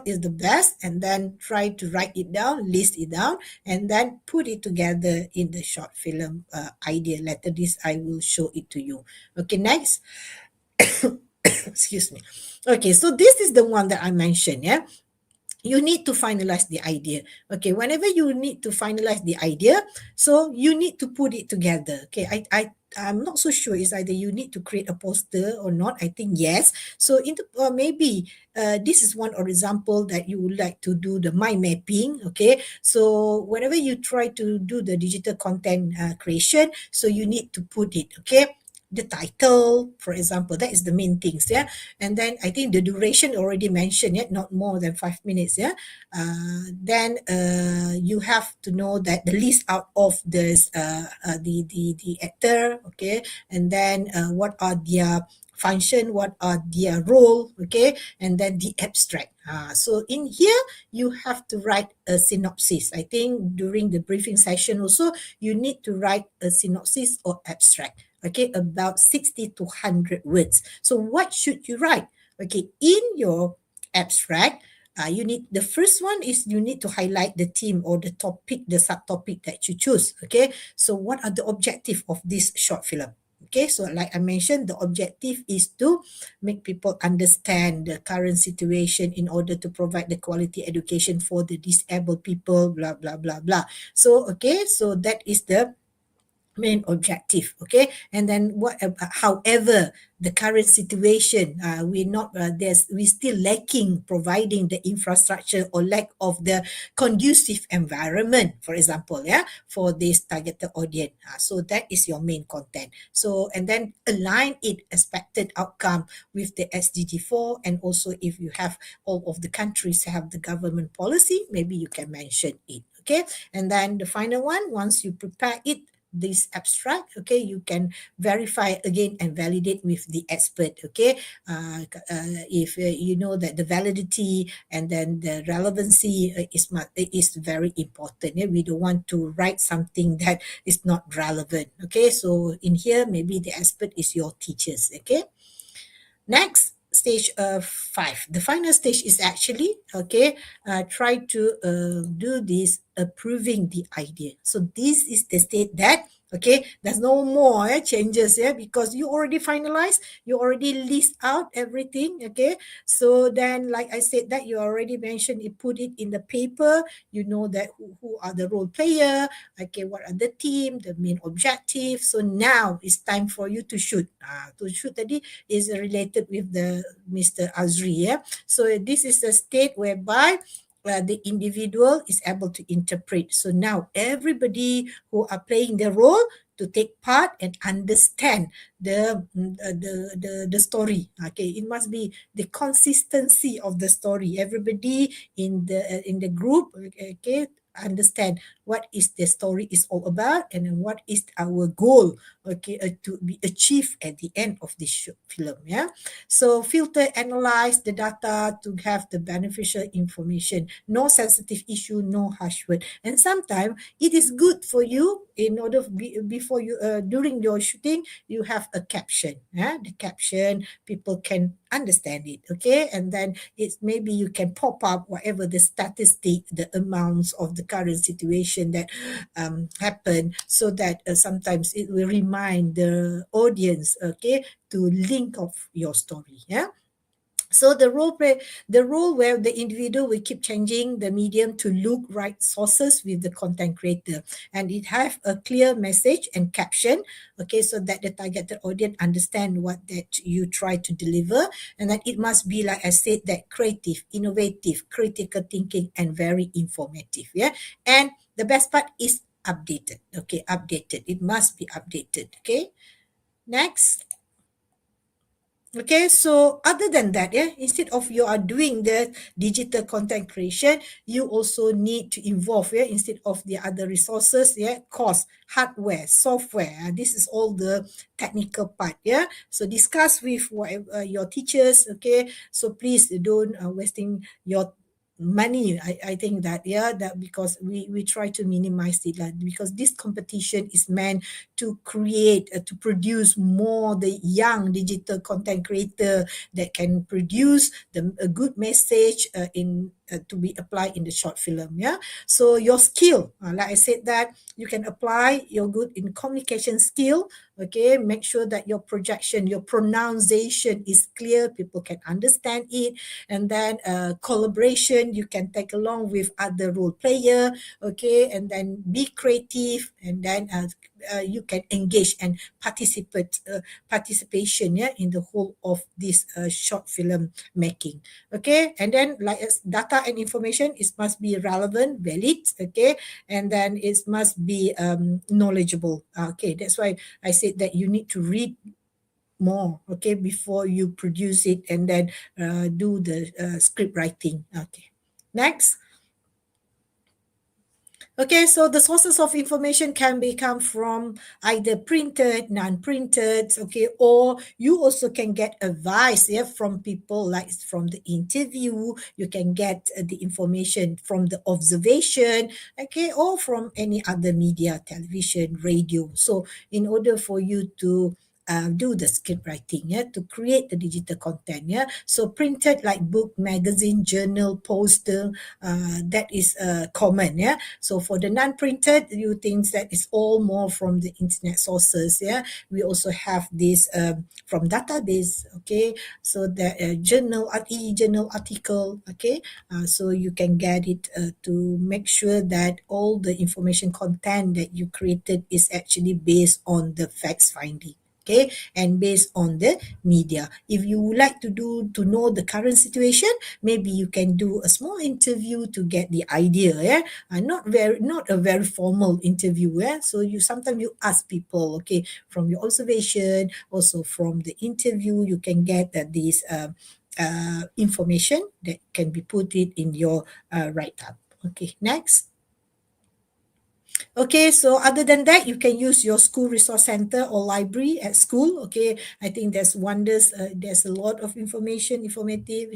is the best, and then try to write it down, list it down, and then put it together in the short film idea. Later this I will show it to you. Okay, next. Excuse me. Okay, so this is the one that I mentioned, you need to finalize the idea. Okay, whenever you need to finalize the idea, so you need to put it together. Okay, I'm not so sure is either you need to create a poster or not. I think yes. So maybe this is one or example that you would like to do the mind mapping. Okay, so whenever you try to do the digital content creation, so you need to put it. Okay, the title, for example, that is the main things. Yeah, and then I think the duration already mentioned, yeah, not more than 5 minutes. Yeah, then you have to know that the list out of this the actor. Okay, and then what are their function, what are their role. Okay, and then the abstract. So in here you have to write a synopsis. I think during the briefing session also you need to write a synopsis or abstract. Okay, about 60 to 100 words. So what should you write? Okay, in your abstract, you need, the first one is you need to highlight the theme or the topic, the subtopic that you choose. Okay, so what are the objective of this short film? Okay, so like I mentioned, the objective is to make people understand the current situation in order to provide the quality education for the disabled people, blah, blah, blah, blah. So, okay, so that is the main objective. Okay, and then however the current situation, we still lacking providing the infrastructure or lack of the conducive environment, for example, yeah, for this targeted audience. So that is your main content. So, and then align it expected outcome with the SDG 4, and also if you have all of the countries have the government policy, maybe you can mention it. Okay, and then the final one, once you prepare it, this abstract, okay, you can verify again and validate with the expert. Okay, if you know that the validity and then the relevancy is very important. Yeah? We don't want to write something that is not relevant. Okay, so in here maybe the expert is your teachers. Okay, next stage of 5, the final stage is actually, okay, try to do this approving the idea. So this is the state that, okay, there's no more changes, yeah, because you already finalized, you already list out everything. Okay, so then like I said that you already mentioned, you put it in the paper, you know that who are the role player, okay, what are the team, the main objective. So now it's time for you to shoot. To shoot tadi is related with the Mr. Azri. Yeah? So this is a state whereby the individual is able to interpret. So now everybody who are playing the role to take part and understand the story. Okay, it must be the consistency of the story. Everybody in the group, okay, understand what is the story is all about, and then what is our goal, okay, to be achieved at the end of this film. Yeah, so filter, analyze the data to have the beneficial information, no sensitive issue, no harsh word. And sometimes it is good for you, in order before you during your shooting, you have a caption. Yeah, the caption people can understand it. Okay, and then it's maybe you can pop up whatever the statistic, the amounts of the current situation that happen, so that sometimes it will remind the audience, okay, to link of your story. Yeah, so the role where the individual will keep changing the medium to look right sources with the content creator, and it have a clear message and caption, okay, so that the targeted audience understand what that you try to deliver. And then it must be, like I said, that creative, innovative, critical thinking, and very informative. Yeah, and the best part is updated. Okay, updated, it must be updated. Okay, next. Okay, so other than that, yeah, instead of you are doing the digital content creation, you also need to involve, yeah, instead of the other resources, yeah, cost, hardware, software. This is all the technical part, yeah. So discuss with whatever, your teachers, okay. So please don't wasting your money. I think that, yeah, that because we try to minimize it, like, because this competition is meant to create to produce more the young digital content creator that can produce a good message in to be applied in the short film. Yeah. So your skill, like I said, that you can apply your good in communication skill. Okay, make sure that your projection, your pronunciation is clear, people can understand it. And then collaboration, you can take along with other role player. Okay, and then be creative, and then you can engage and participation, yeah, in the whole of this short film making. Okay, and then like data and information, it must be relevant, valid. Okay, and then it must be knowledgeable. Okay, that's why I said that you need to read more, okay, before you produce it, and then do the script writing. Okay, next. Okay, so the sources of information can become from either printed, non-printed, okay, or you also can get advice, yeah, from people, like from the interview. You can get the information from the observation, okay, or from any other media, television, radio. So in order for you to do the script writing, yeah, to create the digital content, yeah. So printed, like book, magazine, journal, poster, that is common, yeah. So for the non-printed, you think that it's all more from the internet sources, yeah. We also have this from database, okay. So the journal, e-journal article, okay. So you can get it to make sure that all the information content that you created is actually based on the facts finding. Okay, and based on the media. If you would like to know the current situation, maybe you can do a small interview to get the idea, yeah. Not a very formal interview, yeah. So you sometimes you ask people, okay, from your observation, also from the interview, you can get this information that can be put it in your write up. Okay, next. Okay, so other than that, you can use your school resource center or library at school. Okay, I think there's wonders. There's a lot of informative.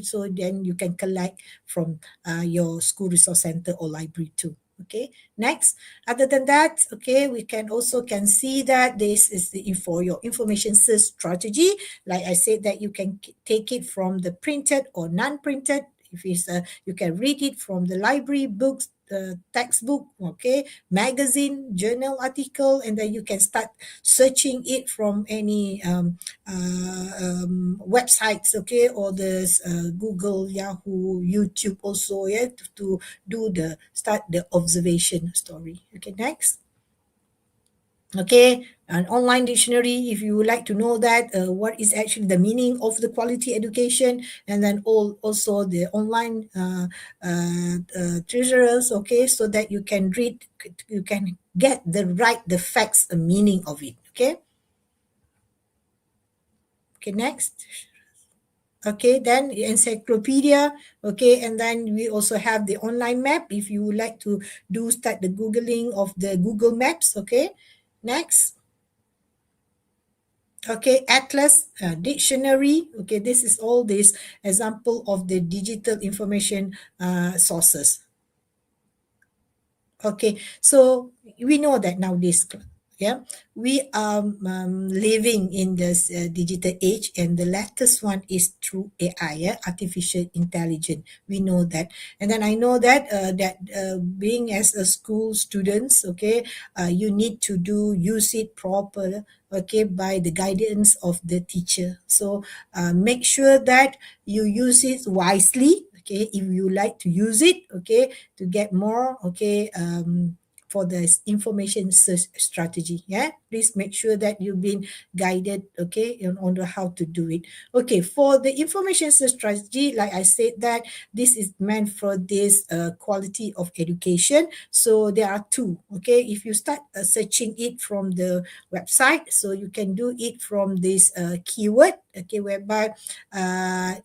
So then you can collect from your school resource center or library too. Okay, next. Other than that, okay, we can also can see that this is the for your information search strategy. Like I said, that you can take it from the printed or non-printed. If it's you can read it from the library books, the textbook, okay, magazine, journal article, and then you can start searching it from any websites, okay, or there's Google, Yahoo, YouTube also, yeah, to do the start the observation story. Okay, next. Okay, an online dictionary, if you would like to know that what is actually the meaning of the quality education, and then also the online treasurers, okay, so that you can read, you can get the facts, the meaning of it. Okay, okay, next. Okay, then encyclopedia, okay, and then we also have the online map if you would like to start the googling of the Google Maps. Okay, next. Okay, atlas, dictionary. Okay, this is all this example of the digital information sources. Okay, so we know that nowadays, yeah, we are living in this digital age, and the latest one is through AI, yeah, artificial intelligence. We know that, and then I know that being as a school students, okay, you need to use it proper, okay, by the guidance of the teacher. So make sure that you use it wisely. Okay, if you like to use it, okay, to get more, okay, for the information search strategy, yeah, please make sure that you've been guided, okay, on how to do it. Okay, for the information search strategy, like I said, that this is meant for this quality of education. So there are two. Okay, if you start searching it from the website, so you can do it from this keyword, okay, whereby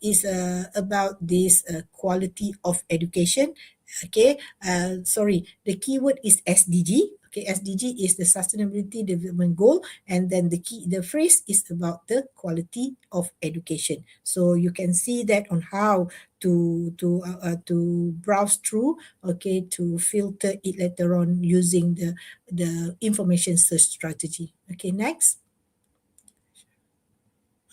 is about this quality of education. Okay, sorry, the keyword is SDG. Okay, SDG is the Sustainability Development Goal, and then the phrase is about the quality of education. So you can see that on how to browse through, okay, to filter it later on using the information search strategy. Okay, next.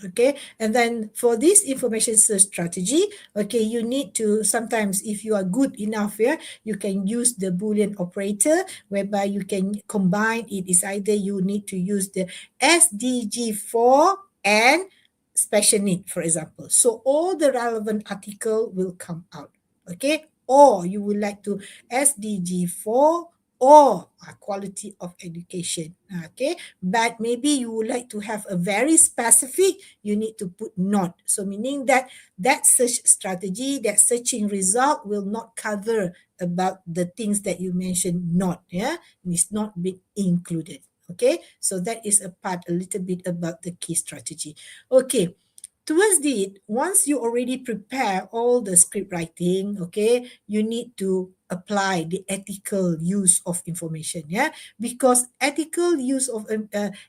Okay, and then for this information search strategy, okay, you need to sometimes, if you are good enough, yeah, you can use the Boolean operator, whereby you can combine it. Is either you need to use the SDG4 and special need, for example. So all the relevant article will come out. Okay, or you would like to SDG4 or quality of education. Okay, but maybe you would like to have a very specific, you need to put not. So meaning that that search strategy, that searching result will not cover about the things that you mentioned not, yeah, it's not been included. Okay, so that is a part, a little bit about the key strategy. Okay, towards the once you already prepare all the script writing, okay, you need to apply the ethical use of information, yeah, because ethical use of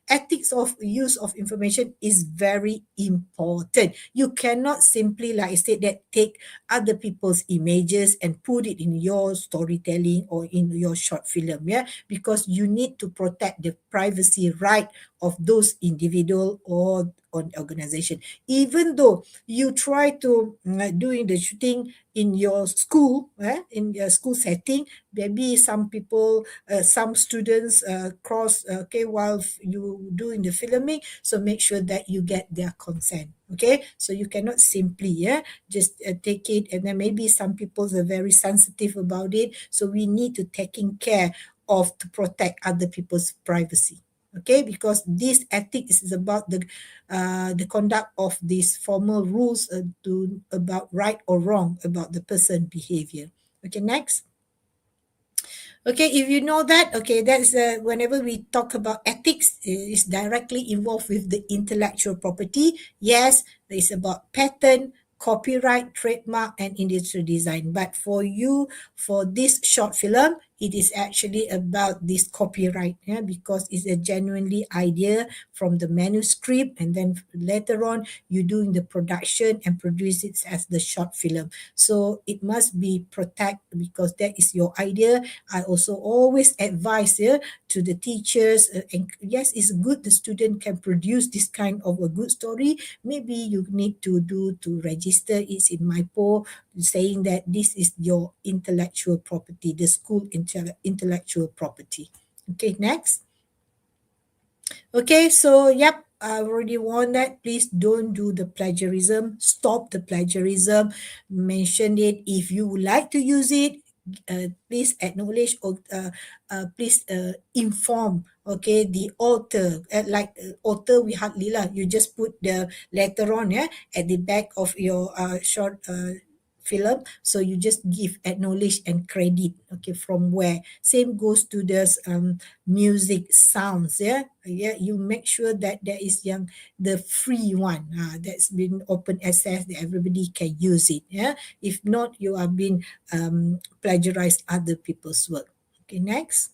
ethics of use of information is very important. You cannot simply, like I said, that take other people's images and put it in your storytelling or in your short film, yeah, because you need to protect the privacy right of those individual or on organization. Even though you try to doing the shooting in your school, in your school setting, maybe some people, some students cross, okay, while you doing the filming, so make sure that you get their consent. Okay, so you cannot simply, yeah, just take it, and then maybe some people are very sensitive about it, so we need to taking care of to protect other people's privacy. Okay, because this ethics is about the conduct of these formal rules to about right or wrong about the person behavior. Okay, next. Okay, if you know that, okay, that's whenever we talk about ethics, is directly involved with the intellectual property. Yes, it's about patent, copyright, trademark, and industrial design. But for you, for this short film, it is actually about this copyright, yeah, because it's a genuinely idea from the manuscript, and then later on you doing the production and produce it as the short film. So it must be protect because that is your idea. I also always advise, yeah, to the teachers, and yes, it's good the student can produce this kind of a good story. Maybe you need to do to register it in MyPo, saying that this is your intellectual property, the school intellectual property. Okay, next. Okay, so yep, I already warned that. Please don't do the plagiarism. Stop the plagiarism. Mention it. If you would like to use it, please acknowledge or please inform. Okay, the author. Author, we hardly lah. You just put the letter on, yeah, at the back of your short film, so you just give acknowledge and credit. Okay, from where. Same goes to this music sounds, yeah, yeah, you make sure that there is the free one, that's been open access, that everybody can use it, yeah. If not, you have been plagiarized other people's work. Okay, next.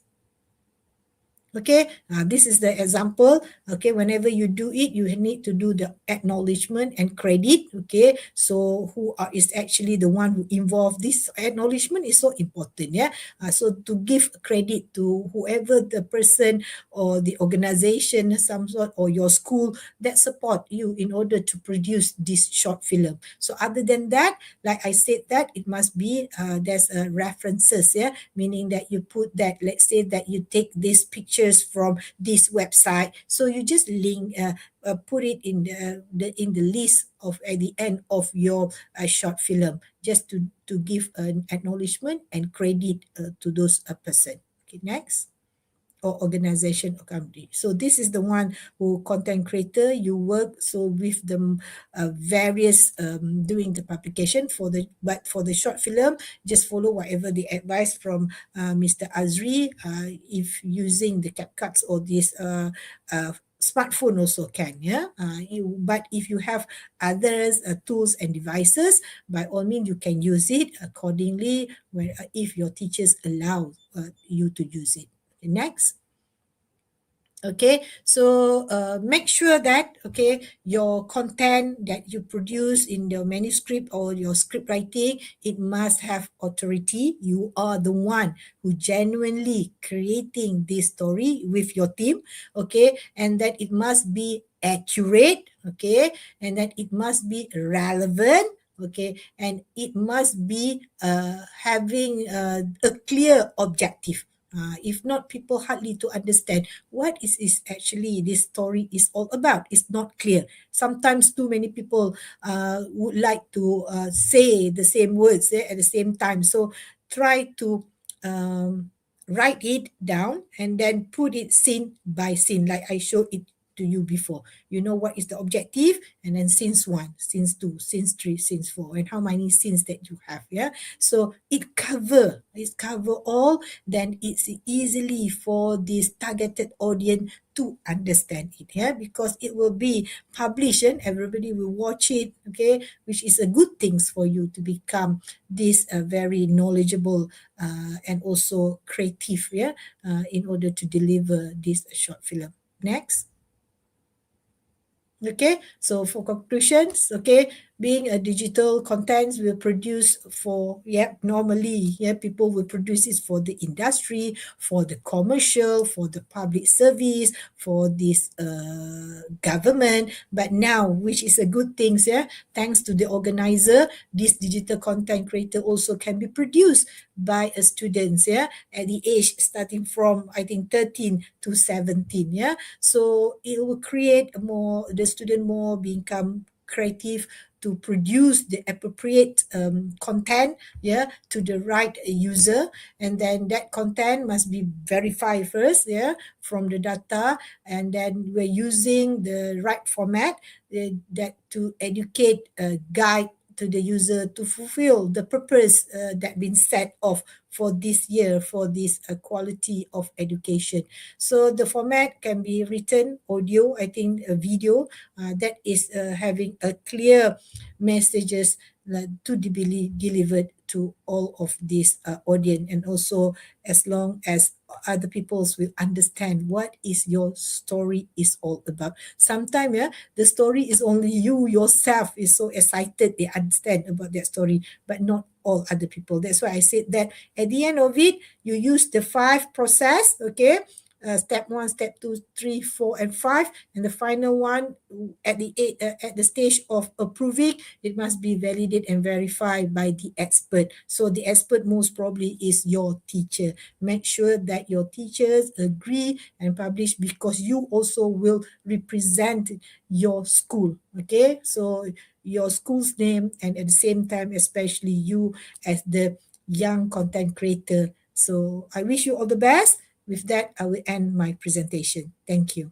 Okay, this is the example. Okay, whenever you do it, you need to do the acknowledgement and credit. Okay, so who is actually the one who involved this acknowledgement is so important. Yeah, so to give credit to whoever the person or the organization, some sort, or your school that support you in order to produce this short film. So other than that, like I said, that it must be there's references. Yeah, meaning that you put that. Let's say that you take these pictures from this website, so you just link put it in the list of at the end of your short film, just to give an acknowledgement and credit to those person. Okay, next. Or organization or company. So this is the one who content creator, you work so with the various doing the publication for the, but for the short film, just follow whatever the advice from Mr. Azri. If using the CapCuts or this smartphone also can, yeah. But if you have others tools and devices, by all means you can use it accordingly when if your teachers allow you to use it. Next. Okay, so make sure that, okay, your content that you produce in the manuscript or your script writing, it must have authority. You are the one who genuinely creating this story with your team. Okay, and that it must be accurate, okay, and then it must be relevant, okay, and it must be having a clear objective. If not, people hardly to understand what is actually this story is all about. It's not clear. Sometimes too many people would like to say the same words at the same time. So try to write it down and then put it scene by scene, like I showed it to you before. You know what is the objective, and then scenes 1, scenes 2, scenes 3, scenes 4, and how many scenes that you have. Yeah, so it's cover all. Then it's easily for this targeted audience to understand it. Yeah, because it will be published and everybody will watch it. Okay, which is a good things for you to become this very knowledgeable and also creative. Yeah, in order to deliver this short film. Next. Okay, so for conclusions, okay, being a digital contents will produce for, normally, people will produce this for the industry, for the commercial, for the public service, for this government. But now, which is a good thing, thanks to the organizer, this digital content creator also can be produced by a students, at the age starting from, I think, 13 to 17, so it will create the student more become creative to produce the appropriate content, to the right user, and then that content must be verified first, from the data, and then we're using the right format, that to educate, guide to the user to fulfill the purpose that been set off for this year, for this quality of education. So the format can be written, audio, I think a video, that is having a clear messages to be delivered to all of this audience, and also as long as other peoples will understand what is your story is all about. Sometimes, the story is only you yourself is so excited they understand about that story, but not all other people. That's why I said that at the end of it, you use the 5 process, okay? Step 1, step 2, 3, 4, and 5, and the final one at the stage of approving, it must be validated and verified by the expert. So the expert most probably is your teacher. Make sure that your teachers agree and publish, because you also will represent your school. Okay, so your school's name, and at the same time, especially you as the young content creator. So I wish you all the best. With that, I will end my presentation. Thank you.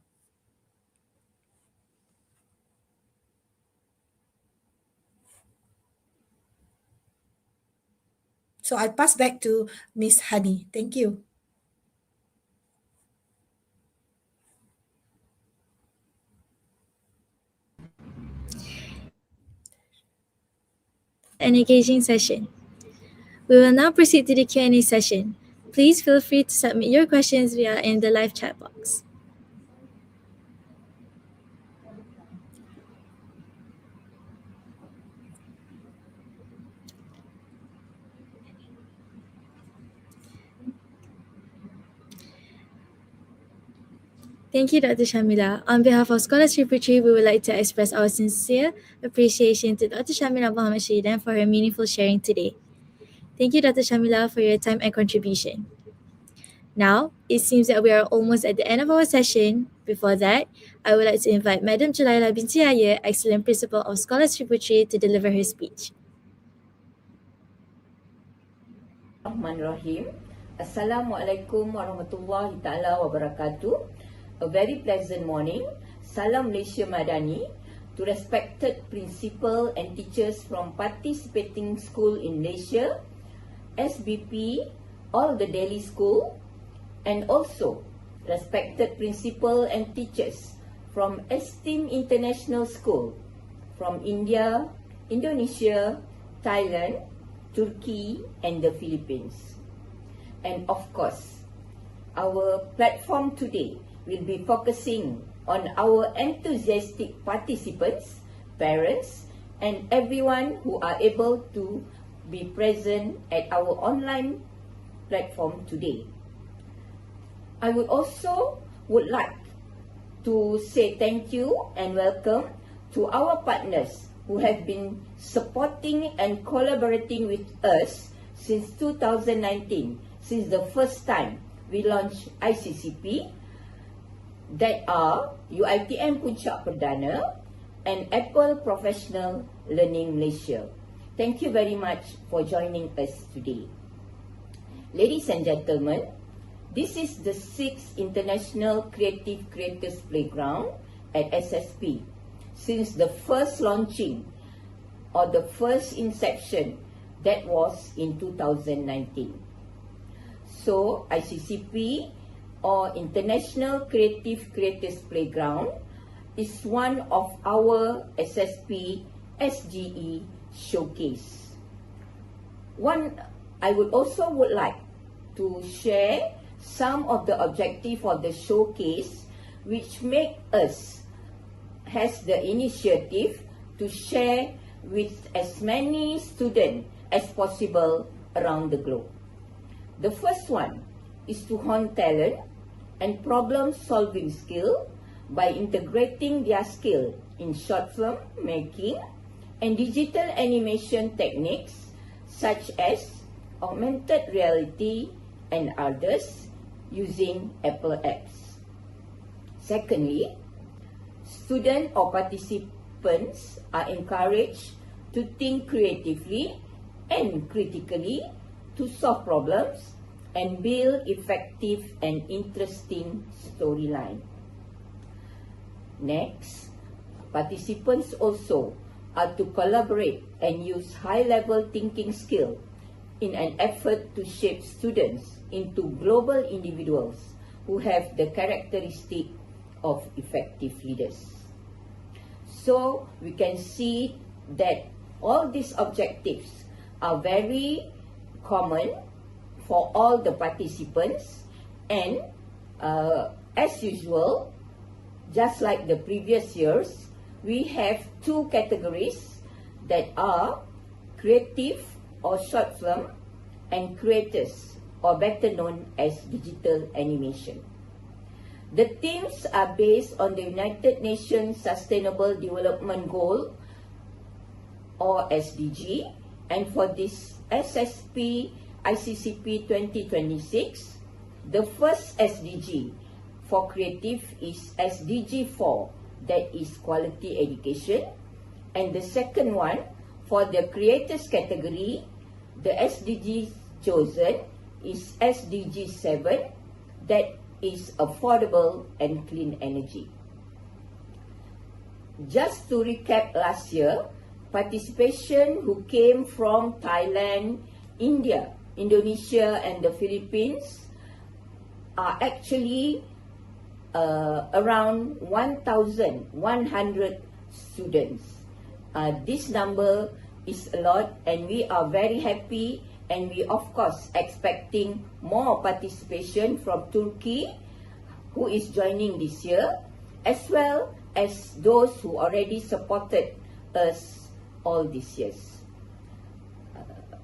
So I pass back to Miss Hani. Thank you. An engaging session. We will now proceed to the Q&A session. Please feel free to submit your questions via in the live chat box. Thank you, Dr. Shamila. On behalf of Scholars Triputri, we would like to express our sincere appreciation to Dr. Shamila Muhammad Shaidan for her meaningful sharing today. Thank you, Dr. Shamila, for your time and contribution. Now, it seems that we are almost at the end of our session. Before that, I would like to invite Madam Julaila binti Yahya, Excellent Principal of Scholars Triputri, to deliver her speech. Bismillahirrahmanirrahim. Assalamualaikum warahmatullahi taala wabarakatuh. A very pleasant morning. Salam Malaysia Madani to respected principal and teachers from participating school in Malaysia, SBP, all the Delhi school, and also respected principal and teachers from Esteem International School from India, Indonesia, Thailand, Turkey, and the Philippines. And of course, our platform today will be focusing on our enthusiastic participants, parents, and everyone who are able to be present at our online platform today. I would like to say thank you and welcome to our partners who have been supporting and collaborating with us since 2019, since the first time we launched ICCP, that are UiTM Puncak Perdana and Apple Professional Learning Malaysia. Thank you very much for joining us today. Ladies and gentlemen, this is the 6th International Creative Crators Playground at SSP since the first launching or the first inception, that was in 2019. So ICCP or International Creative Crators Playground is one of our SSP SGE showcase. I would like to share some of the objective of the showcase which make us has the initiative to share with as many students as possible around the globe. The first one is to hone talent and problem-solving skill by integrating their skill in short film making and digital animation techniques such as augmented reality and others using Apple apps. Secondly, students or participants are encouraged to think creatively and critically to solve problems and build effective and interesting storyline. Next, participants also are to collaborate and use high-level thinking skill in an effort to shape students into global individuals who have the characteristic of effective leaders. So we can see that all these objectives are very common for all the participants, and as usual, just like the previous years, we have two categories that are creative or short film and creators, or better known as digital animation. The themes are based on the United Nations Sustainable Development Goal or SDG, and for this SSP ICCP 2026, the first SDG for creative is SDG 4, that is quality education, and the second one for the creators category, the SDG chosen is SDG 7, that is affordable and clean energy. Just to recap last year, participation who came from Thailand, India, Indonesia and the Philippines are actually around 1,100 students. This number is a lot, and we are very happy, and we of course expecting more participation from Turkey, who is joining this year, as well as those who already supported us all these years.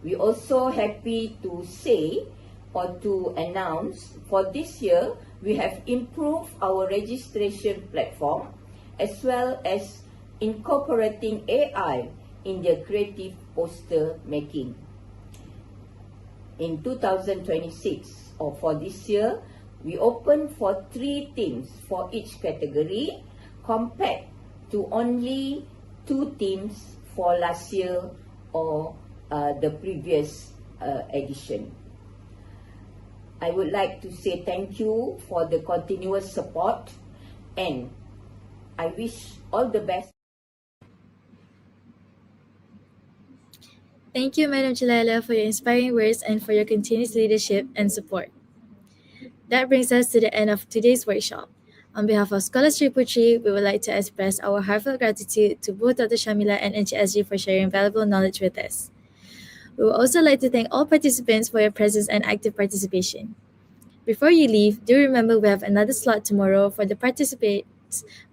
We also happy to say or to announce for this year, we have improved our registration platform as well as incorporating AI in the creative poster making. In 2026 or for this year, we open for 3 teams for each category compared to only 2 teams for last year or the previous edition. I would like to say thank you for the continuous support, and I wish all the best. Thank you, Madam Jalala, for your inspiring words and for your continuous leadership and support. That brings us to the end of today's workshop. On behalf of Scholar Sri Putri, we would like to express our heartfelt gratitude to both Dr. Shamila and NCSG for sharing valuable knowledge with us. We would also like to thank all participants for your presence and active participation. Before you leave, do remember we have another slot tomorrow for the participants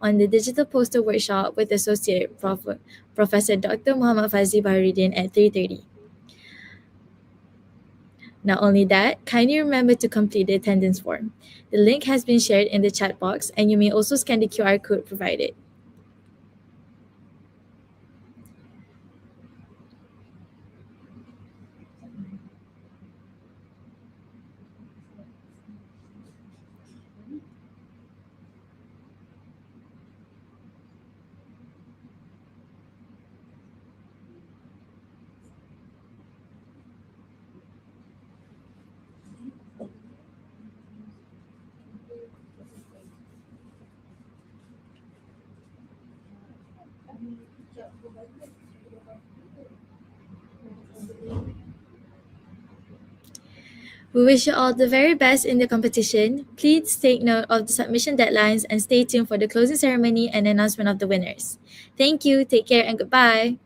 on the Digital Poster Workshop with Associate Professor Dr. Muhammad Fazli Baharuddin at 3:30. Not only that, kindly remember to complete the attendance form. The link has been shared in the chat box, and you may also scan the QR code provided. We wish you all the very best in the competition. Please take note of the submission deadlines and stay tuned for the closing ceremony and announcement of the winners. Thank you, take care, and goodbye.